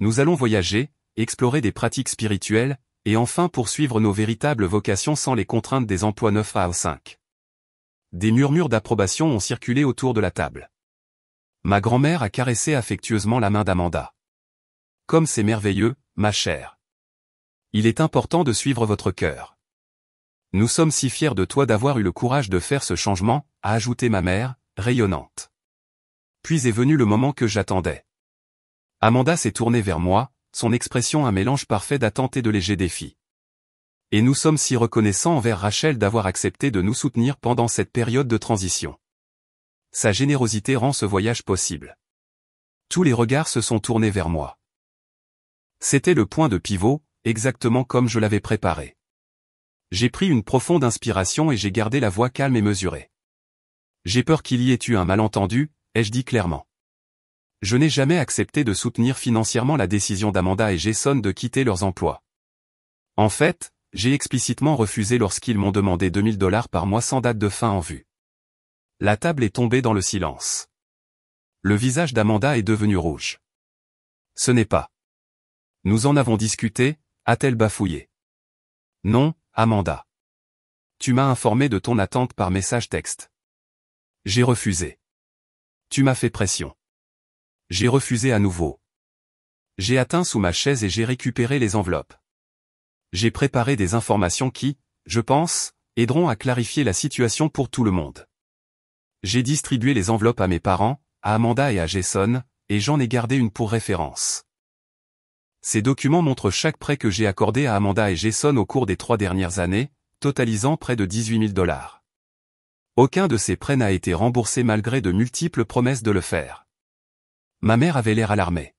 Nous allons voyager, explorer des pratiques spirituelles, et enfin poursuivre nos véritables vocations sans les contraintes des emplois 9 à 5. Des murmures d'approbation ont circulé autour de la table. Ma grand-mère a caressé affectueusement la main d'Amanda. Comme c'est merveilleux, ma chère. Il est important de suivre votre cœur. Nous sommes si fiers de toi d'avoir eu le courage de faire ce changement, a ajouté ma mère, rayonnante. Puis est venu le moment que j'attendais. Amanda s'est tournée vers moi, son expression un mélange parfait d'attente et de léger défi. Et nous sommes si reconnaissants envers Rachel d'avoir accepté de nous soutenir pendant cette période de transition. Sa générosité rend ce voyage possible. Tous les regards se sont tournés vers moi. C'était le point de pivot, exactement comme je l'avais préparé. J'ai pris une profonde inspiration et j'ai gardé la voix calme et mesurée. J'ai peur qu'il y ait eu un malentendu, ai-je dit clairement. Je n'ai jamais accepté de soutenir financièrement la décision d'Amanda et Jason de quitter leurs emplois. En fait, j'ai explicitement refusé lorsqu'ils m'ont demandé $2000 par mois sans date de fin en vue. La table est tombée dans le silence. Le visage d'Amanda est devenu rouge. Ce n'est pas. Nous en avons discuté, a-t-elle bafouillé. Non, Amanda. Tu m'as informé de ton attente par message texte. J'ai refusé. Tu m'as fait pression. J'ai refusé à nouveau. J'ai atteint sous ma chaise et j'ai récupéré les enveloppes. J'ai préparé des informations qui, je pense, aideront à clarifier la situation pour tout le monde. J'ai distribué les enveloppes à mes parents, à Amanda et à Jason, et j'en ai gardé une pour référence. Ces documents montrent chaque prêt que j'ai accordé à Amanda et Jason au cours des 3 dernières années, totalisant près de $18 000. Aucun de ces prêts n'a été remboursé malgré de multiples promesses de le faire. Ma mère avait l'air alarmée.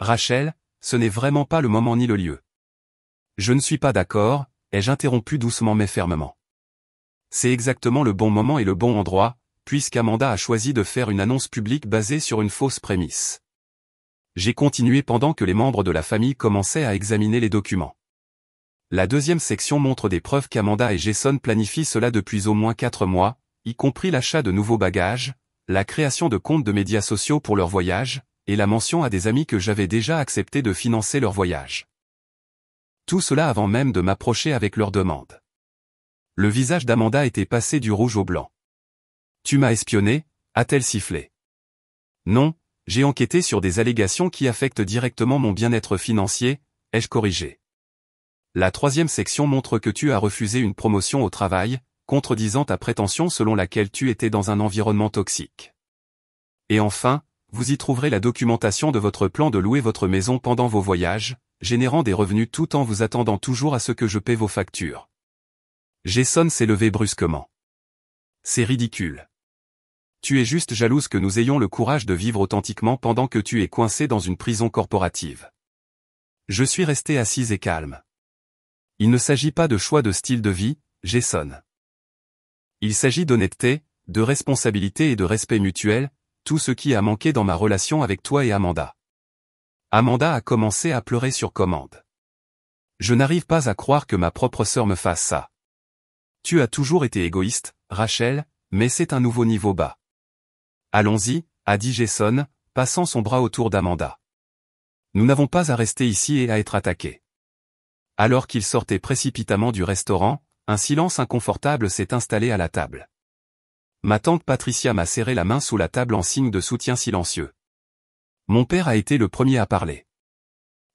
Rachel, ce n'est vraiment pas le moment ni le lieu. Je ne suis pas d'accord, ai-je interrompu doucement mais fermement. C'est exactement le bon moment et le bon endroit, puisqu'Amanda a choisi de faire une annonce publique basée sur une fausse prémisse. J'ai continué pendant que les membres de la famille commençaient à examiner les documents. La deuxième section montre des preuves qu'Amanda et Jason planifient cela depuis au moins 4 mois, y compris l'achat de nouveaux bagages, la création de comptes de médias sociaux pour leur voyage, et la mention à des amis que j'avais déjà accepté de financer leur voyage. Tout cela avant même de m'approcher avec leur demande. Le visage d'Amanda était passé du rouge au blanc. Tu m'as espionné, a-t-elle sifflé. Non, j'ai enquêté sur des allégations qui affectent directement mon bien-être financier, ai-je corrigé. La troisième section montre que tu as refusé une promotion au travail, contredisant ta prétention selon laquelle tu étais dans un environnement toxique. Et enfin, vous y trouverez la documentation de votre plan de louer votre maison pendant vos voyages, générant des revenus tout en vous attendant toujours à ce que je paie vos factures. Jason s'est levé brusquement. C'est ridicule. Tu es juste jalouse que nous ayons le courage de vivre authentiquement pendant que tu es coincé dans une prison corporative. Je suis resté assise et calme. Il ne s'agit pas de choix de style de vie, Jason. Il s'agit d'honnêteté, de responsabilité et de respect mutuel, tout ce qui a manqué dans ma relation avec toi et Amanda. Amanda a commencé à pleurer sur commande. Je n'arrive pas à croire que ma propre sœur me fasse ça. Tu as toujours été égoïste, Rachel, mais c'est un nouveau niveau bas. Allons-y, a dit Jason, passant son bras autour d'Amanda. Nous n'avons pas à rester ici et à être attaqués. Alors qu'il sortait précipitamment du restaurant, un silence inconfortable s'est installé à la table. Ma tante Patricia m'a serré la main sous la table en signe de soutien silencieux. Mon père a été le premier à parler.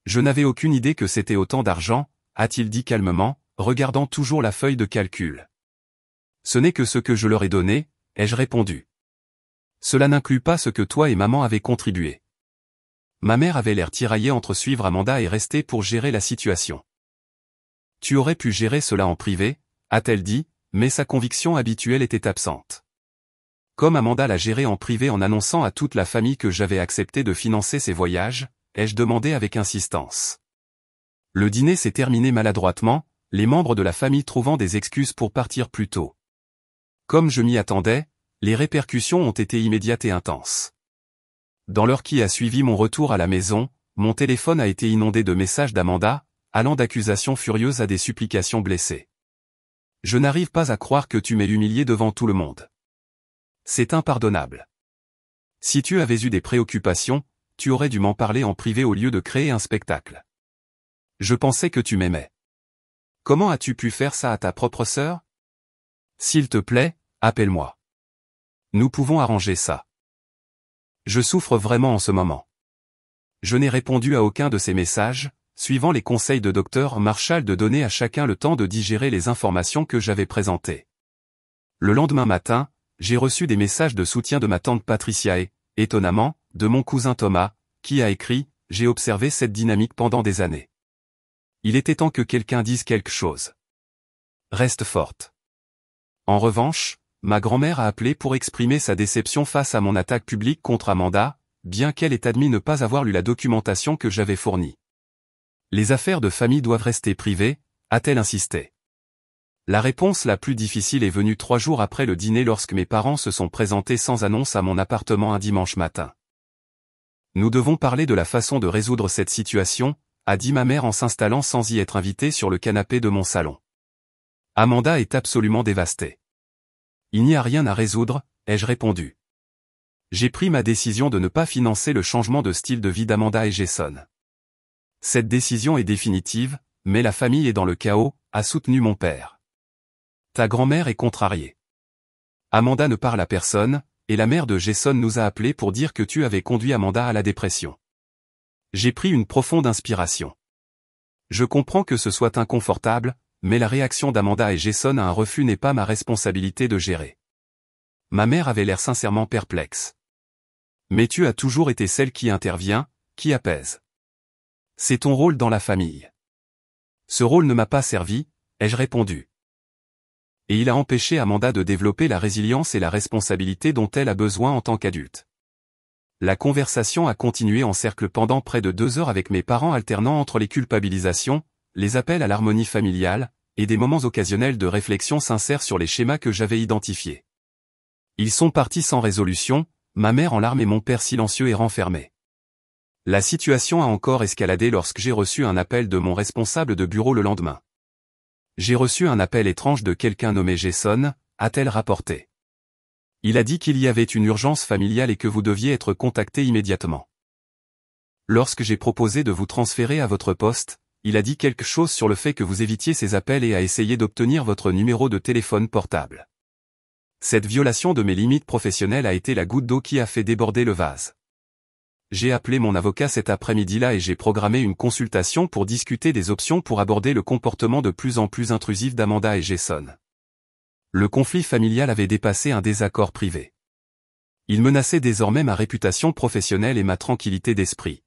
Je n'avais aucune idée que c'était autant d'argent, a-t-il dit calmement, regardant toujours la feuille de calcul. Ce n'est que ce que je leur ai donné, ai-je répondu. Cela n'inclut pas ce que toi et maman avez contribué. Ma mère avait l'air tiraillée entre suivre Amanda et rester pour gérer la situation. Tu aurais pu gérer cela en privé, a-t-elle dit, mais sa conviction habituelle était absente. Comme Amanda l'a géré en privé en annonçant à toute la famille que j'avais accepté de financer ses voyages, ai-je demandé avec insistance. Le dîner s'est terminé maladroitement, les membres de la famille trouvant des excuses pour partir plus tôt. Comme je m'y attendais, les répercussions ont été immédiates et intenses. Dans l'heure qui a suivi mon retour à la maison, mon téléphone a été inondé de messages d'Amanda, allant d'accusations furieuses à des supplications blessées. Je n'arrive pas à croire que tu m'aies humilié devant tout le monde. C'est impardonnable. Si tu avais eu des préoccupations, tu aurais dû m'en parler en privé au lieu de créer un spectacle. Je pensais que tu m'aimais. Comment as-tu pu faire ça à ta propre sœur? S'il te plaît, appelle-moi. Nous pouvons arranger ça. Je souffre vraiment en ce moment. Je n'ai répondu à aucun de ces messages, suivant les conseils de Dr Marshall de donner à chacun le temps de digérer les informations que j'avais présentées. Le lendemain matin, j'ai reçu des messages de soutien de ma tante Patricia et, étonnamment, de mon cousin Thomas, qui a écrit « J'ai observé cette dynamique pendant des années. Il était temps que quelqu'un dise quelque chose. Reste forte. » En revanche, ma grand-mère a appelé pour exprimer sa déception face à mon attaque publique contre Amanda, bien qu'elle ait admis ne pas avoir lu la documentation que j'avais fournie. Les affaires de famille doivent rester privées, a-t-elle insisté. La réponse la plus difficile est venue 3 jours après le dîner lorsque mes parents se sont présentés sans annonce à mon appartement un dimanche matin. Nous devons parler de la façon de résoudre cette situation, a dit ma mère en s'installant sans y être invitée sur le canapé de mon salon. Amanda est absolument dévastée. Il n'y a rien à résoudre, ai-je répondu. J'ai pris ma décision de ne pas financer le changement de style de vie d'Amanda et Jason. Cette décision est définitive, mais la famille est dans le chaos, a soutenu mon père. Ta grand-mère est contrariée. Amanda ne parle à personne, et la mère de Jason nous a appelés pour dire que tu avais conduit Amanda à la dépression. J'ai pris une profonde inspiration. Je comprends que ce soit inconfortable, mais la réaction d'Amanda et Jason à un refus n'est pas ma responsabilité de gérer. Ma mère avait l'air sincèrement perplexe. Mais tu as toujours été celle qui intervient, qui apaise. C'est ton rôle dans la famille. Ce rôle ne m'a pas servi, ai-je répondu. Et il a empêché Amanda de développer la résilience et la responsabilité dont elle a besoin en tant qu'adulte. La conversation a continué en cercle pendant près de 2 heures avec mes parents alternant entre les culpabilisations, les appels à l'harmonie familiale, et des moments occasionnels de réflexion sincère sur les schémas que j'avais identifiés. Ils sont partis sans résolution, ma mère en larmes et mon père silencieux et renfermé. La situation a encore escaladé lorsque j'ai reçu un appel de mon responsable de bureau le lendemain. J'ai reçu un appel étrange de quelqu'un nommé Jason, a-t-elle rapporté. Il a dit qu'il y avait une urgence familiale et que vous deviez être contacté immédiatement. Lorsque j'ai proposé de vous transférer à votre poste, il a dit quelque chose sur le fait que vous évitiez ces appels et a essayé d'obtenir votre numéro de téléphone portable. Cette violation de mes limites professionnelles a été la goutte d'eau qui a fait déborder le vase. J'ai appelé mon avocat cet après-midi-là et j'ai programmé une consultation pour discuter des options pour aborder le comportement de plus en plus intrusif d'Amanda et Jason. Le conflit familial avait dépassé un désaccord privé. Il menaçait désormais ma réputation professionnelle et ma tranquillité d'esprit.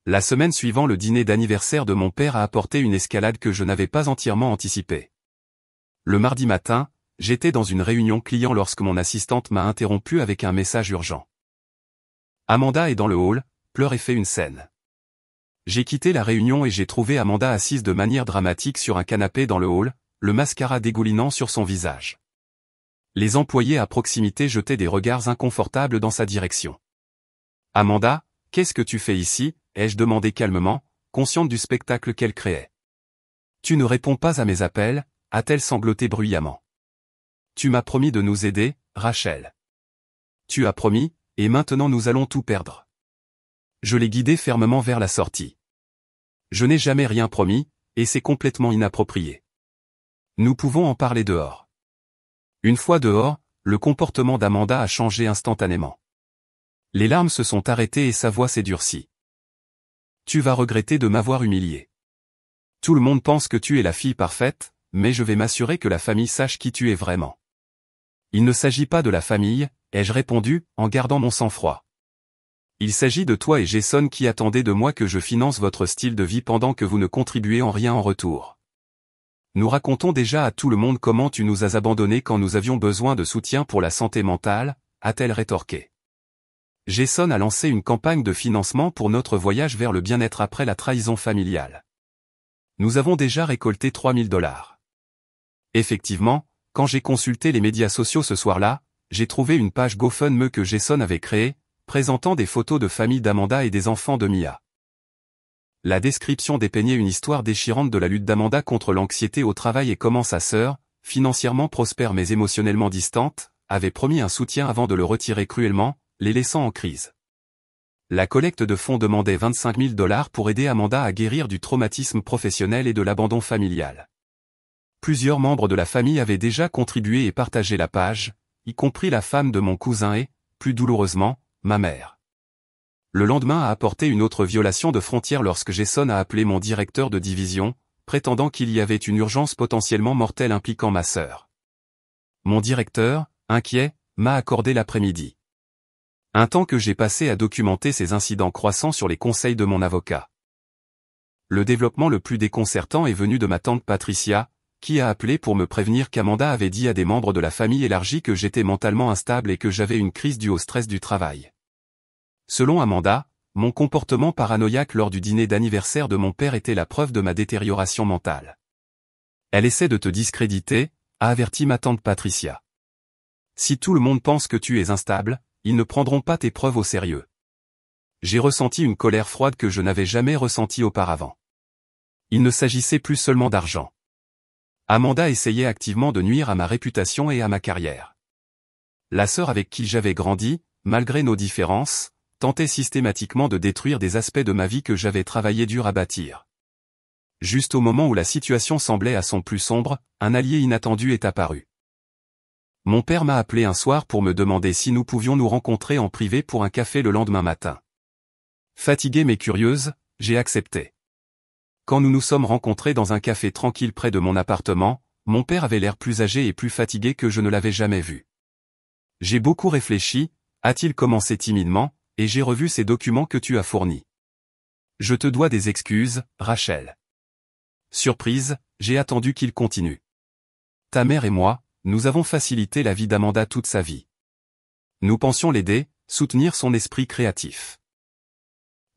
La semaine suivant le dîner d'anniversaire de mon père a apporté une escalade que je n'avais pas entièrement anticipée. Le mardi matin, j'étais dans une réunion client lorsque mon assistante m'a interrompu avec un message urgent. Amanda est dans le hall, pleure et fait une scène. J'ai quitté la réunion et j'ai trouvé Amanda assise de manière dramatique sur un canapé dans le hall, le mascara dégoulinant sur son visage. Les employés à proximité jetaient des regards inconfortables dans sa direction. « Amanda, qu'est-ce que tu fais ici ?» ai-je demandé calmement, consciente du spectacle qu'elle créait. Tu ne réponds pas à mes appels, a-t-elle sangloté bruyamment. Tu m'as promis de nous aider, Rachel. Tu as promis, et maintenant nous allons tout perdre. Je l'ai guidée fermement vers la sortie. Je n'ai jamais rien promis, et c'est complètement inapproprié. Nous pouvons en parler dehors. Une fois dehors, le comportement d'Amanda a changé instantanément. Les larmes se sont arrêtées et sa voix s'est durcie. Tu vas regretter de m'avoir humilié. Tout le monde pense que tu es la fille parfaite, mais je vais m'assurer que la famille sache qui tu es vraiment. Il ne s'agit pas de la famille, ai-je répondu, en gardant mon sang-froid. Il s'agit de toi et Jason qui attendez de moi que je finance votre style de vie pendant que vous ne contribuez en rien en retour. Nous racontons déjà à tout le monde comment tu nous as abandonnés quand nous avions besoin de soutien pour la santé mentale, a-t-elle rétorqué. Jason a lancé une campagne de financement pour notre voyage vers le bien-être après la trahison familiale. Nous avons déjà récolté $3000. Effectivement, quand j'ai consulté les médias sociaux ce soir-là, j'ai trouvé une page GoFundMe que Jason avait créée, présentant des photos de famille d'Amanda et des enfants de Mia. La description dépeignait une histoire déchirante de la lutte d'Amanda contre l'anxiété au travail et comment sa sœur, financièrement prospère mais émotionnellement distante, avait promis un soutien avant de le retirer cruellement, les laissant en crise. La collecte de fonds demandait $25 000 pour aider Amanda à guérir du traumatisme professionnel et de l'abandon familial. Plusieurs membres de la famille avaient déjà contribué et partagé la page, y compris la femme de mon cousin et, plus douloureusement, ma mère. Le lendemain a apporté une autre violation de frontières lorsque Jason a appelé mon directeur de division, prétendant qu'il y avait une urgence potentiellement mortelle impliquant ma sœur. Mon directeur, inquiet, m'a accordé l'après-midi. Un temps que j'ai passé à documenter ces incidents croissants sur les conseils de mon avocat. Le développement le plus déconcertant est venu de ma tante Patricia, qui a appelé pour me prévenir qu'Amanda avait dit à des membres de la famille élargie que j'étais mentalement instable et que j'avais une crise due au stress du travail. Selon Amanda, mon comportement paranoïaque lors du dîner d'anniversaire de mon père était la preuve de ma détérioration mentale. Elle essaie de te discréditer, a averti ma tante Patricia. Si tout le monde pense que tu es instable, ils ne prendront pas tes preuves au sérieux. J'ai ressenti une colère froide que je n'avais jamais ressentie auparavant. Il ne s'agissait plus seulement d'argent. Amanda essayait activement de nuire à ma réputation et à ma carrière. La sœur avec qui j'avais grandi, malgré nos différences, tentait systématiquement de détruire des aspects de ma vie que j'avais travaillé dur à bâtir. Juste au moment où la situation semblait à son plus sombre, un allié inattendu est apparu. Mon père m'a appelé un soir pour me demander si nous pouvions nous rencontrer en privé pour un café le lendemain matin. Fatiguée mais curieuse, j'ai accepté. Quand nous nous sommes rencontrés dans un café tranquille près de mon appartement, mon père avait l'air plus âgé et plus fatigué que je ne l'avais jamais vu. J'ai beaucoup réfléchi, a-t-il commencé timidement, et j'ai revu ces documents que tu as fournis. Je te dois des excuses, Rachel. Surprise, j'ai attendu qu'il continue. Ta mère et moi, nous avons facilité la vie d'Amanda toute sa vie. Nous pensions l'aider, soutenir son esprit créatif.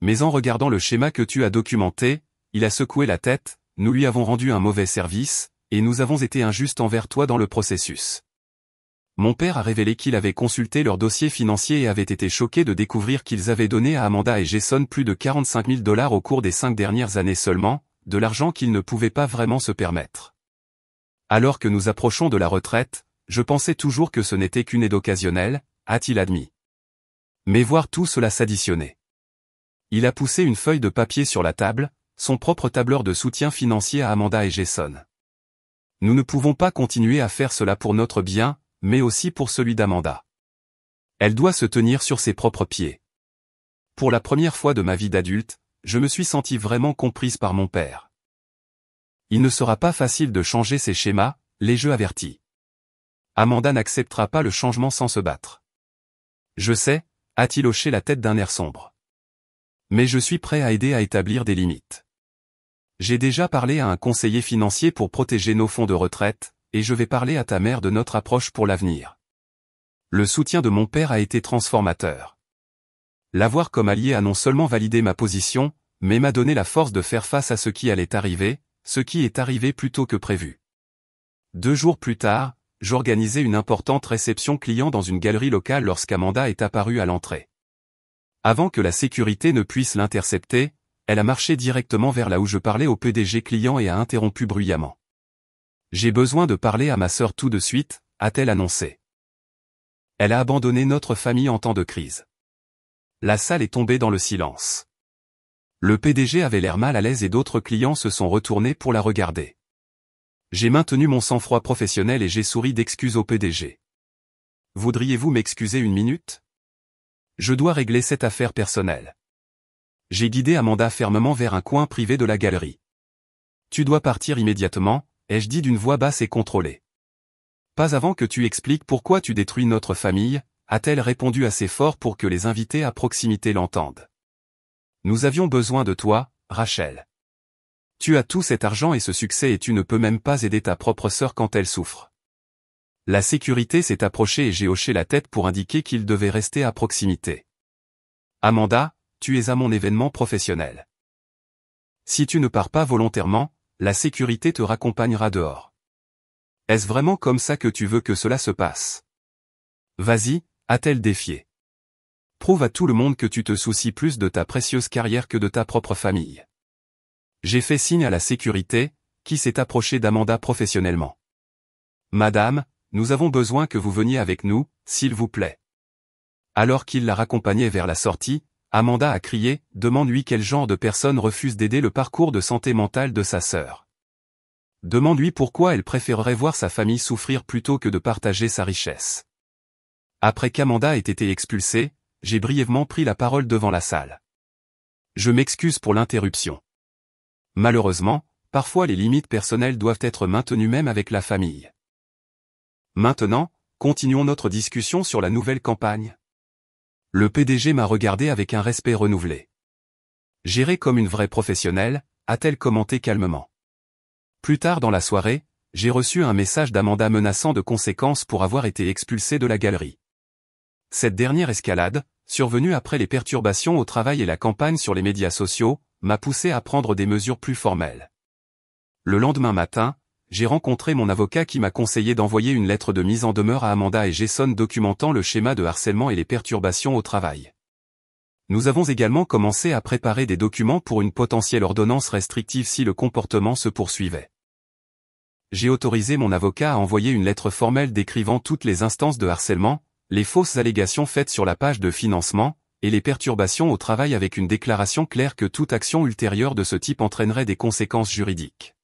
Mais en regardant le schéma que tu as documenté, il a secoué la tête, nous lui avons rendu un mauvais service, et nous avons été injustes envers toi dans le processus. Mon père a révélé qu'il avait consulté leur dossier financier et avait été choqué de découvrir qu'ils avaient donné à Amanda et Jason plus de $45 000 au cours des 5 dernières années seulement, de l'argent qu'ils ne pouvaient pas vraiment se permettre. Alors que nous approchons de la retraite, je pensais toujours que ce n'était qu'une aide occasionnelle, a-t-il admis. Mais voir tout cela s'additionner. Il a poussé une feuille de papier sur la table, son propre tableur de soutien financier à Amanda et Jason. Nous ne pouvons pas continuer à faire cela pour notre bien, mais aussi pour celui d'Amanda. Elle doit se tenir sur ses propres pieds. Pour la première fois de ma vie d'adulte, je me suis senti vraiment comprise par mon père. Il ne sera pas facile de changer ces schémas, l'ai-je averti. Amanda n'acceptera pas le changement sans se battre. Je sais, a-t-il hoché la tête d'un air sombre. Mais je suis prêt à aider à établir des limites. J'ai déjà parlé à un conseiller financier pour protéger nos fonds de retraite, et je vais parler à ta mère de notre approche pour l'avenir. Le soutien de mon père a été transformateur. L'avoir comme allié a non seulement validé ma position, mais m'a donné la force de faire face à ce qui allait arriver, ce qui est arrivé plus tôt que prévu. 2 jours plus tard, j'organisais une importante réception client dans une galerie locale lorsqu'Amanda est apparue à l'entrée. Avant que la sécurité ne puisse l'intercepter, Elle a marché directement vers là où je parlais au PDG client et a interrompu bruyamment. J'ai besoin de parler à ma sœur tout de suite, a-t-elle annoncé. Elle a abandonné notre famille en temps de crise. La salle est tombée dans le silence. Le PDG avait l'air mal à l'aise et d'autres clients se sont retournés pour la regarder. J'ai maintenu mon sang-froid professionnel et j'ai souri d'excuses au PDG. Voudriez-vous m'excuser une minute? Je dois régler cette affaire personnelle. J'ai guidé Amanda fermement vers un coin privé de la galerie. Tu dois partir immédiatement, ai-je dit d'une voix basse et contrôlée. Pas avant que tu expliques pourquoi tu détruis notre famille, a-t-elle répondu assez fort pour que les invités à proximité l'entendent. Nous avions besoin de toi, Rachel. Tu as tout cet argent et ce succès et tu ne peux même pas aider ta propre sœur quand elle souffre. La sécurité s'est approchée et j'ai hoché la tête pour indiquer qu'il devait rester à proximité. Amanda, tu es à mon événement professionnel. Si tu ne pars pas volontairement, la sécurité te raccompagnera dehors. Est-ce vraiment comme ça que tu veux que cela se passe? Vas-y, a-t-elle défié. Prouve à tout le monde que tu te soucies plus de ta précieuse carrière que de ta propre famille. J'ai fait signe à la sécurité, qui s'est approchée d'Amanda professionnellement. Madame, nous avons besoin que vous veniez avec nous, s'il vous plaît. Alors qu'il la raccompagnait vers la sortie, Amanda a crié, demande-lui quel genre de personne refuse d'aider le parcours de santé mentale de sa sœur. Demande-lui pourquoi elle préférerait voir sa famille souffrir plutôt que de partager sa richesse. Après qu'Amanda ait été expulsée, j'ai brièvement pris la parole devant la salle. Je m'excuse pour l'interruption. Malheureusement, parfois les limites personnelles doivent être maintenues même avec la famille. Maintenant, continuons notre discussion sur la nouvelle campagne. Le PDG m'a regardé avec un respect renouvelé. Gérée comme une vraie professionnelle, a-t-elle commenté calmement. Plus tard dans la soirée, j'ai reçu un message d'Amanda menaçant de conséquences pour avoir été expulsée de la galerie. Cette dernière escalade, survenue après les perturbations au travail et la campagne sur les médias sociaux, m'a poussé à prendre des mesures plus formelles. Le lendemain matin, j'ai rencontré mon avocat qui m'a conseillé d'envoyer une lettre de mise en demeure à Amanda et Jason documentant le schéma de harcèlement et les perturbations au travail. Nous avons également commencé à préparer des documents pour une potentielle ordonnance restrictive si le comportement se poursuivait. J'ai autorisé mon avocat à envoyer une lettre formelle décrivant toutes les instances de harcèlement, les fausses allégations faites sur la page de financement, et les perturbations au travail avec une déclaration claire que toute action ultérieure de ce type entraînerait des conséquences juridiques.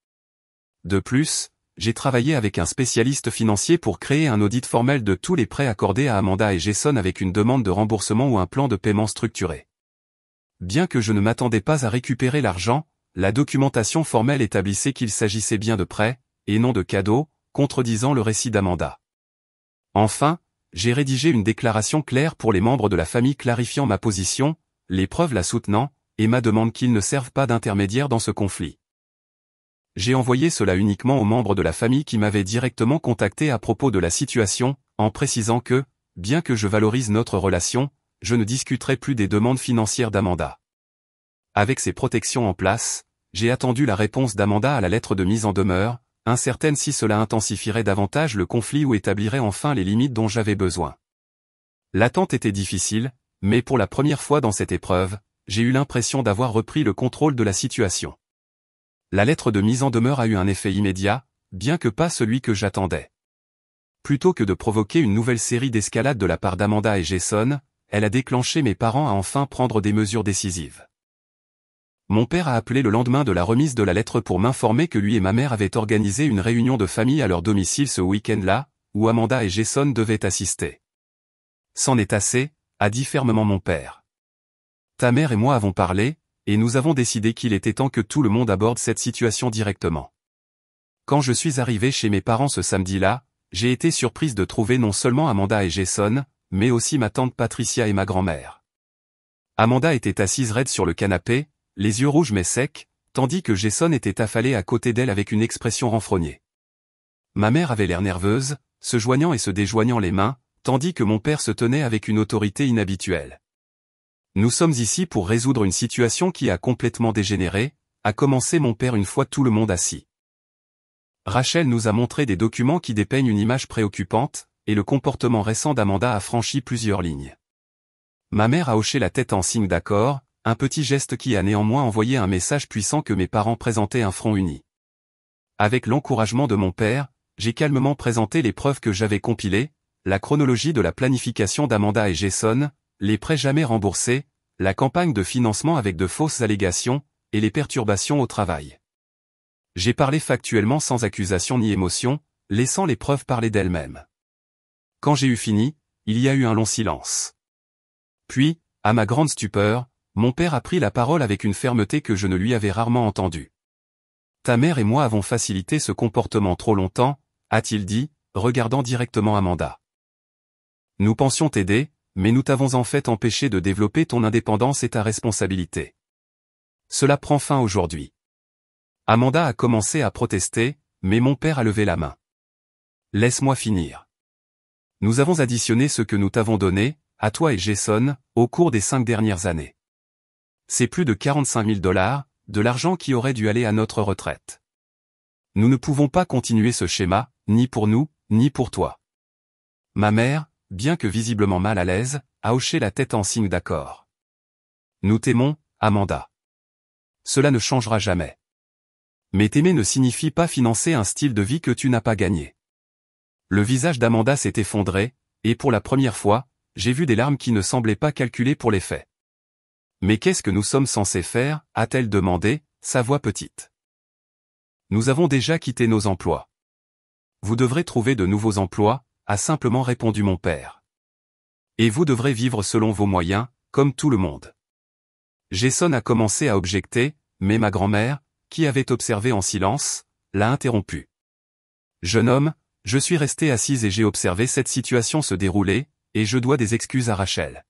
De plus, j'ai travaillé avec un spécialiste financier pour créer un audit formel de tous les prêts accordés à Amanda et Jason avec une demande de remboursement ou un plan de paiement structuré. Bien que je ne m'attendais pas à récupérer l'argent, la documentation formelle établissait qu'il s'agissait bien de prêts, et non de cadeaux, contredisant le récit d'Amanda. Enfin, j'ai rédigé une déclaration claire pour les membres de la famille clarifiant ma position, les preuves la soutenant, et ma demande qu'ils ne servent pas d'intermédiaire dans ce conflit. J'ai envoyé cela uniquement aux membres de la famille qui m'avaient directement contacté à propos de la situation, en précisant que, bien que je valorise notre relation, je ne discuterai plus des demandes financières d'Amanda. Avec ces protections en place, j'ai attendu la réponse d'Amanda à la lettre de mise en demeure, incertaine si cela intensifierait davantage le conflit ou établirait enfin les limites dont j'avais besoin. L'attente était difficile, mais pour la première fois dans cette épreuve, j'ai eu l'impression d'avoir repris le contrôle de la situation. La lettre de mise en demeure a eu un effet immédiat, bien que pas celui que j'attendais. Plutôt que de provoquer une nouvelle série d'escalades de la part d'Amanda et Jason, elle a déclenché mes parents à enfin prendre des mesures décisives. Mon père a appelé le lendemain de la remise de la lettre pour m'informer que lui et ma mère avaient organisé une réunion de famille à leur domicile ce week-end-là, où Amanda et Jason devaient assister. C'en est assez, a dit fermement mon père. Ta mère et moi avons parlé, et nous avons décidé qu'il était temps que tout le monde aborde cette situation directement. Quand je suis arrivé chez mes parents ce samedi-là, j'ai été surprise de trouver non seulement Amanda et Jason, mais aussi ma tante Patricia et ma grand-mère. Amanda était assise raide sur le canapé, les yeux rouges mais secs, tandis que Jason était affalé à côté d'elle avec une expression renfrognée. Ma mère avait l'air nerveuse, se joignant et se déjoignant les mains, tandis que mon père se tenait avec une autorité inhabituelle. Nous sommes ici pour résoudre une situation qui a complètement dégénéré, a commencé mon père une fois tout le monde assis. Rachel nous a montré des documents qui dépeignent une image préoccupante, et le comportement récent d'Amanda a franchi plusieurs lignes. Ma mère a hoché la tête en signe d'accord, un petit geste qui a néanmoins envoyé un message puissant que mes parents présentaient un front uni. Avec l'encouragement de mon père, j'ai calmement présenté les preuves que j'avais compilées, la chronologie de la planification d'Amanda et Jason, les prêts jamais remboursés, la campagne de financement avec de fausses allégations, et les perturbations au travail. J'ai parlé factuellement sans accusation ni émotion, laissant les preuves parler d'elles-mêmes. Quand j'ai eu fini, il y a eu un long silence. Puis, à ma grande stupeur, mon père a pris la parole avec une fermeté que je ne lui avais rarement entendue. « Ta mère et moi avons facilité ce comportement trop longtemps », a-t-il dit, regardant directement Amanda. « Nous pensions t'aider, mais nous t'avons en fait empêché de développer ton indépendance et ta responsabilité. Cela prend fin aujourd'hui. » Amanda a commencé à protester, mais mon père a levé la main. « Laisse-moi finir. Nous avons additionné ce que nous t'avons donné, à toi et Jason, au cours des 5 dernières années. C'est plus de 45 000 $, de l'argent qui aurait dû aller à notre retraite. Nous ne pouvons pas continuer ce schéma, ni pour nous, ni pour toi. » Ma mère, bien que visiblement mal à l'aise, a hoché la tête en signe d'accord. « Nous t'aimons, Amanda. Cela ne changera jamais. Mais t'aimer ne signifie pas financer un style de vie que tu n'as pas gagné. » Le visage d'Amanda s'est effondré, et pour la première fois, j'ai vu des larmes qui ne semblaient pas calculées pour les faits. « Mais qu'est-ce que nous sommes censés faire ?» a-t-elle demandé, sa voix petite. « Nous avons déjà quitté nos emplois. Vous devrez trouver de nouveaux emplois, a simplement répondu mon père. Et vous devrez vivre selon vos moyens, comme tout le monde. » Jason a commencé à objecter, mais ma grand-mère, qui avait observé en silence, l'a interrompu. « Jeune homme, je suis restée assise et j'ai observé cette situation se dérouler, et je dois des excuses à Rachel.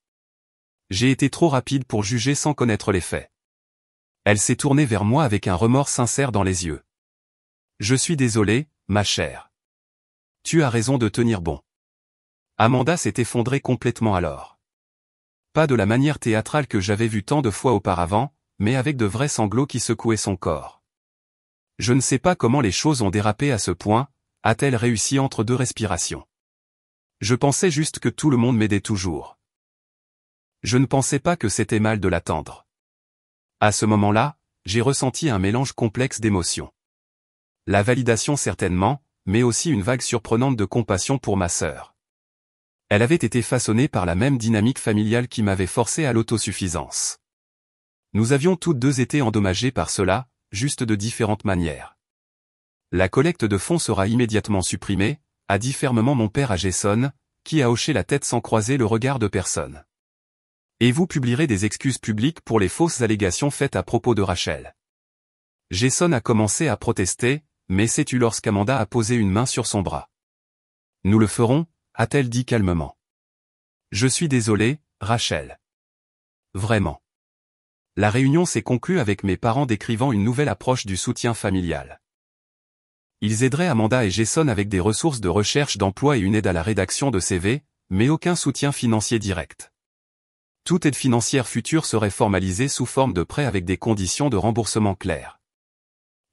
J'ai été trop rapide pour juger sans connaître les faits. Elle s'est tournée vers moi avec un remords sincère dans les yeux. Je suis désolé, ma chère. Tu as raison de tenir bon. » Amanda s'est effondrée complètement alors. Pas de la manière théâtrale que j'avais vue tant de fois auparavant, mais avec de vrais sanglots qui secouaient son corps. « Je ne sais pas comment les choses ont dérapé à ce point », a-t-elle réussi entre 2 respirations. « Je pensais juste que tout le monde m'aidait toujours. Je ne pensais pas que c'était mal de l'attendre. » À ce moment-là, j'ai ressenti un mélange complexe d'émotions. La validation certainement, mais aussi une vague surprenante de compassion pour ma sœur. Elle avait été façonnée par la même dynamique familiale qui m'avait forcé à l'autosuffisance. Nous avions toutes deux été endommagées par cela, juste de différentes manières. La collecte de fonds sera immédiatement supprimée, a dit fermement mon père à Jason, qui a hoché la tête sans croiser le regard de personne. Et vous publierez des excuses publiques pour les fausses allégations faites à propos de Rachel. Jason a commencé à protester, mais s'est tu lorsqu'Amanda a posé une main sur son bras. Nous le ferons, a-t-elle dit calmement. Je suis désolé, Rachel. Vraiment. La réunion s'est conclue avec mes parents décrivant une nouvelle approche du soutien familial. Ils aideraient Amanda et Jason avec des ressources de recherche d'emploi et une aide à la rédaction de CV, mais aucun soutien financier direct. Toute aide financière future serait formalisée sous forme de prêt avec des conditions de remboursement claires.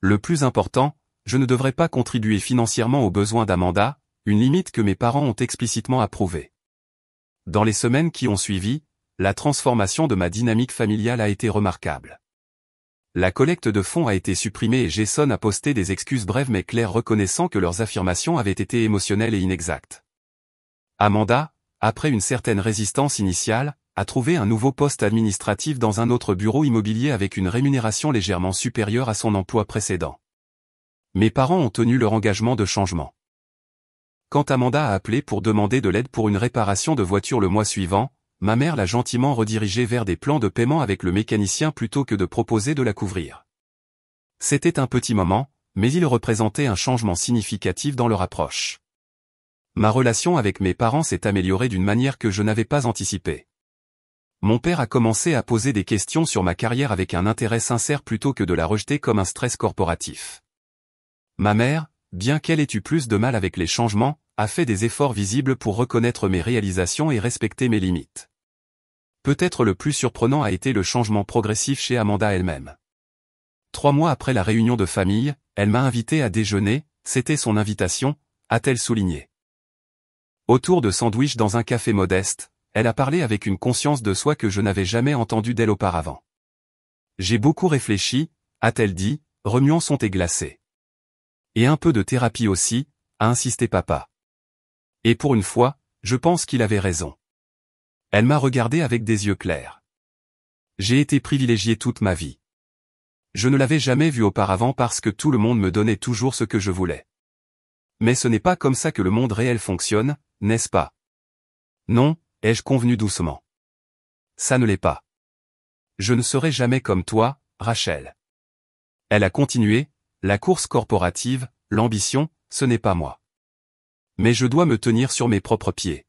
Le plus important, je ne devrais pas contribuer financièrement aux besoins d'Amanda, une limite que mes parents ont explicitement approuvée. Dans les semaines qui ont suivi, la transformation de ma dynamique familiale a été remarquable. La collecte de fonds a été supprimée et Jason a posté des excuses brèves mais claires reconnaissant que leurs affirmations avaient été émotionnelles et inexactes. Amanda, après une certaine résistance initiale, a trouvé un nouveau poste administratif dans un autre bureau immobilier avec une rémunération légèrement supérieure à son emploi précédent. Mes parents ont tenu leur engagement de changement. Quand Amanda a appelé pour demander de l'aide pour une réparation de voiture le mois suivant, ma mère l'a gentiment redirigée vers des plans de paiement avec le mécanicien plutôt que de proposer de la couvrir. C'était un petit moment, mais il représentait un changement significatif dans leur approche. Ma relation avec mes parents s'est améliorée d'une manière que je n'avais pas anticipée. Mon père a commencé à poser des questions sur ma carrière avec un intérêt sincère plutôt que de la rejeter comme un stress corporatif. Ma mère, bien qu'elle ait eu plus de mal avec les changements, a fait des efforts visibles pour reconnaître mes réalisations et respecter mes limites. Peut-être le plus surprenant a été le changement progressif chez Amanda elle-même. 3 mois après la réunion de famille, elle m'a invité à déjeuner, c'était son invitation, a-t-elle souligné. Autour de sandwichs dans un café modeste, elle a parlé avec une conscience de soi que je n'avais jamais entendue d'elle auparavant. J'ai beaucoup réfléchi, a-t-elle dit, remuant son thé glacé. Et un peu de thérapie aussi, a insisté papa. Et pour une fois, je pense qu'il avait raison. Elle m'a regardé avec des yeux clairs. J'ai été privilégié toute ma vie. Je ne l'avais jamais vu auparavant parce que tout le monde me donnait toujours ce que je voulais. Mais ce n'est pas comme ça que le monde réel fonctionne, n'est-ce pas? Non, ai-je convenu doucement. Ça ne l'est pas. Je ne serai jamais comme toi, Rachel. Elle a continué, la course corporative, l'ambition, ce n'est pas moi. Mais je dois me tenir sur mes propres pieds.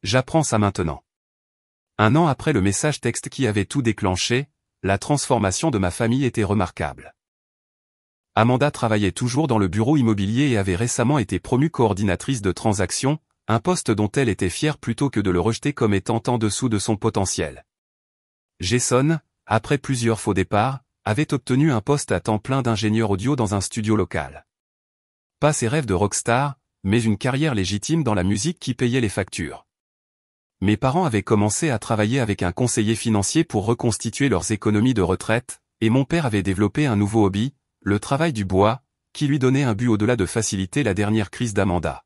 J'apprends ça maintenant. 1 an après le message texte qui avait tout déclenché, la transformation de ma famille était remarquable. Amanda travaillait toujours dans le bureau immobilier et avait récemment été promue coordinatrice de transactions, un poste dont elle était fière plutôt que de le rejeter comme étant en dessous de son potentiel. Jason, après plusieurs faux départs, avait obtenu un poste à temps plein d'ingénieur audio dans un studio local. Pas ses rêves de rockstar, mais une carrière légitime dans la musique qui payait les factures. Mes parents avaient commencé à travailler avec un conseiller financier pour reconstituer leurs économies de retraite, et mon père avait développé un nouveau hobby, le travail du bois, qui lui donnait un but au-delà de faciliter la dernière crise d'Amanda.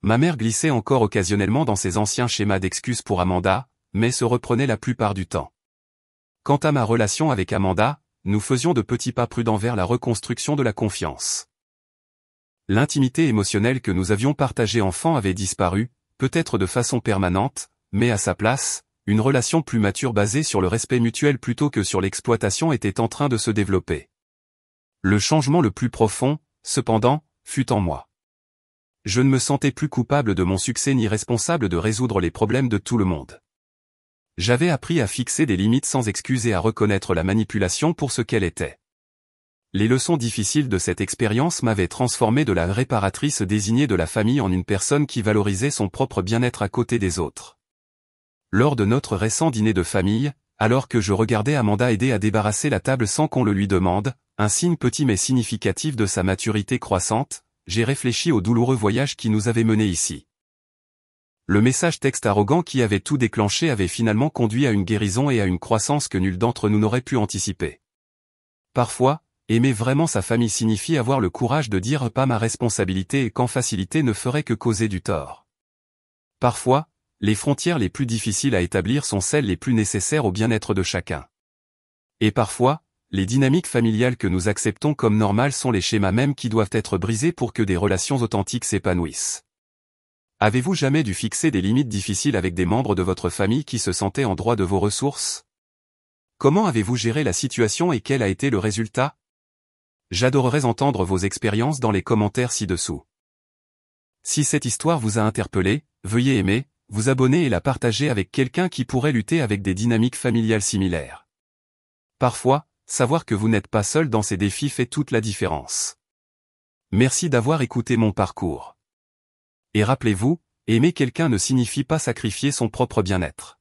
Ma mère glissait encore occasionnellement dans ses anciens schémas d'excuses pour Amanda, mais se reprenait la plupart du temps. Quant à ma relation avec Amanda, nous faisions de petits pas prudents vers la reconstruction de la confiance. L'intimité émotionnelle que nous avions partagée enfant avait disparu, peut-être de façon permanente, mais à sa place, une relation plus mature basée sur le respect mutuel plutôt que sur l'exploitation était en train de se développer. Le changement le plus profond, cependant, fut en moi. Je ne me sentais plus coupable de mon succès ni responsable de résoudre les problèmes de tout le monde. J'avais appris à fixer des limites sans excuses et à reconnaître la manipulation pour ce qu'elle était. Les leçons difficiles de cette expérience m'avaient transformé de la réparatrice désignée de la famille en une personne qui valorisait son propre bien-être à côté des autres. Lors de notre récent dîner de famille, alors que je regardais Amanda aider à débarrasser la table sans qu'on le lui demande, un signe petit mais significatif de sa maturité croissante, j'ai réfléchi au douloureux voyage qui nous avait menés ici. Le message texte arrogant qui avait tout déclenché avait finalement conduit à une guérison et à une croissance que nul d'entre nous n'aurait pu anticiper. Parfois, aimer vraiment sa famille signifie avoir le courage de dire pas ma responsabilité et quand facilité ne ferait que causer du tort. Parfois, les frontières les plus difficiles à établir sont celles les plus nécessaires au bien-être de chacun. Et parfois, les dynamiques familiales que nous acceptons comme normales sont les schémas mêmes qui doivent être brisés pour que des relations authentiques s'épanouissent. Avez-vous jamais dû fixer des limites difficiles avec des membres de votre famille qui se sentaient en droit de vos ressources? Comment avez-vous géré la situation et quel a été le résultat? J'adorerais entendre vos expériences dans les commentaires ci-dessous. Si cette histoire vous a interpellé, veuillez aimer, vous abonner et la partager avec quelqu'un qui pourrait lutter avec des dynamiques familiales similaires. Parfois, savoir que vous n'êtes pas seul dans ces défis fait toute la différence. Merci d'avoir écouté mon parcours. Et rappelez-vous, aimer quelqu'un ne signifie pas sacrifier son propre bien-être.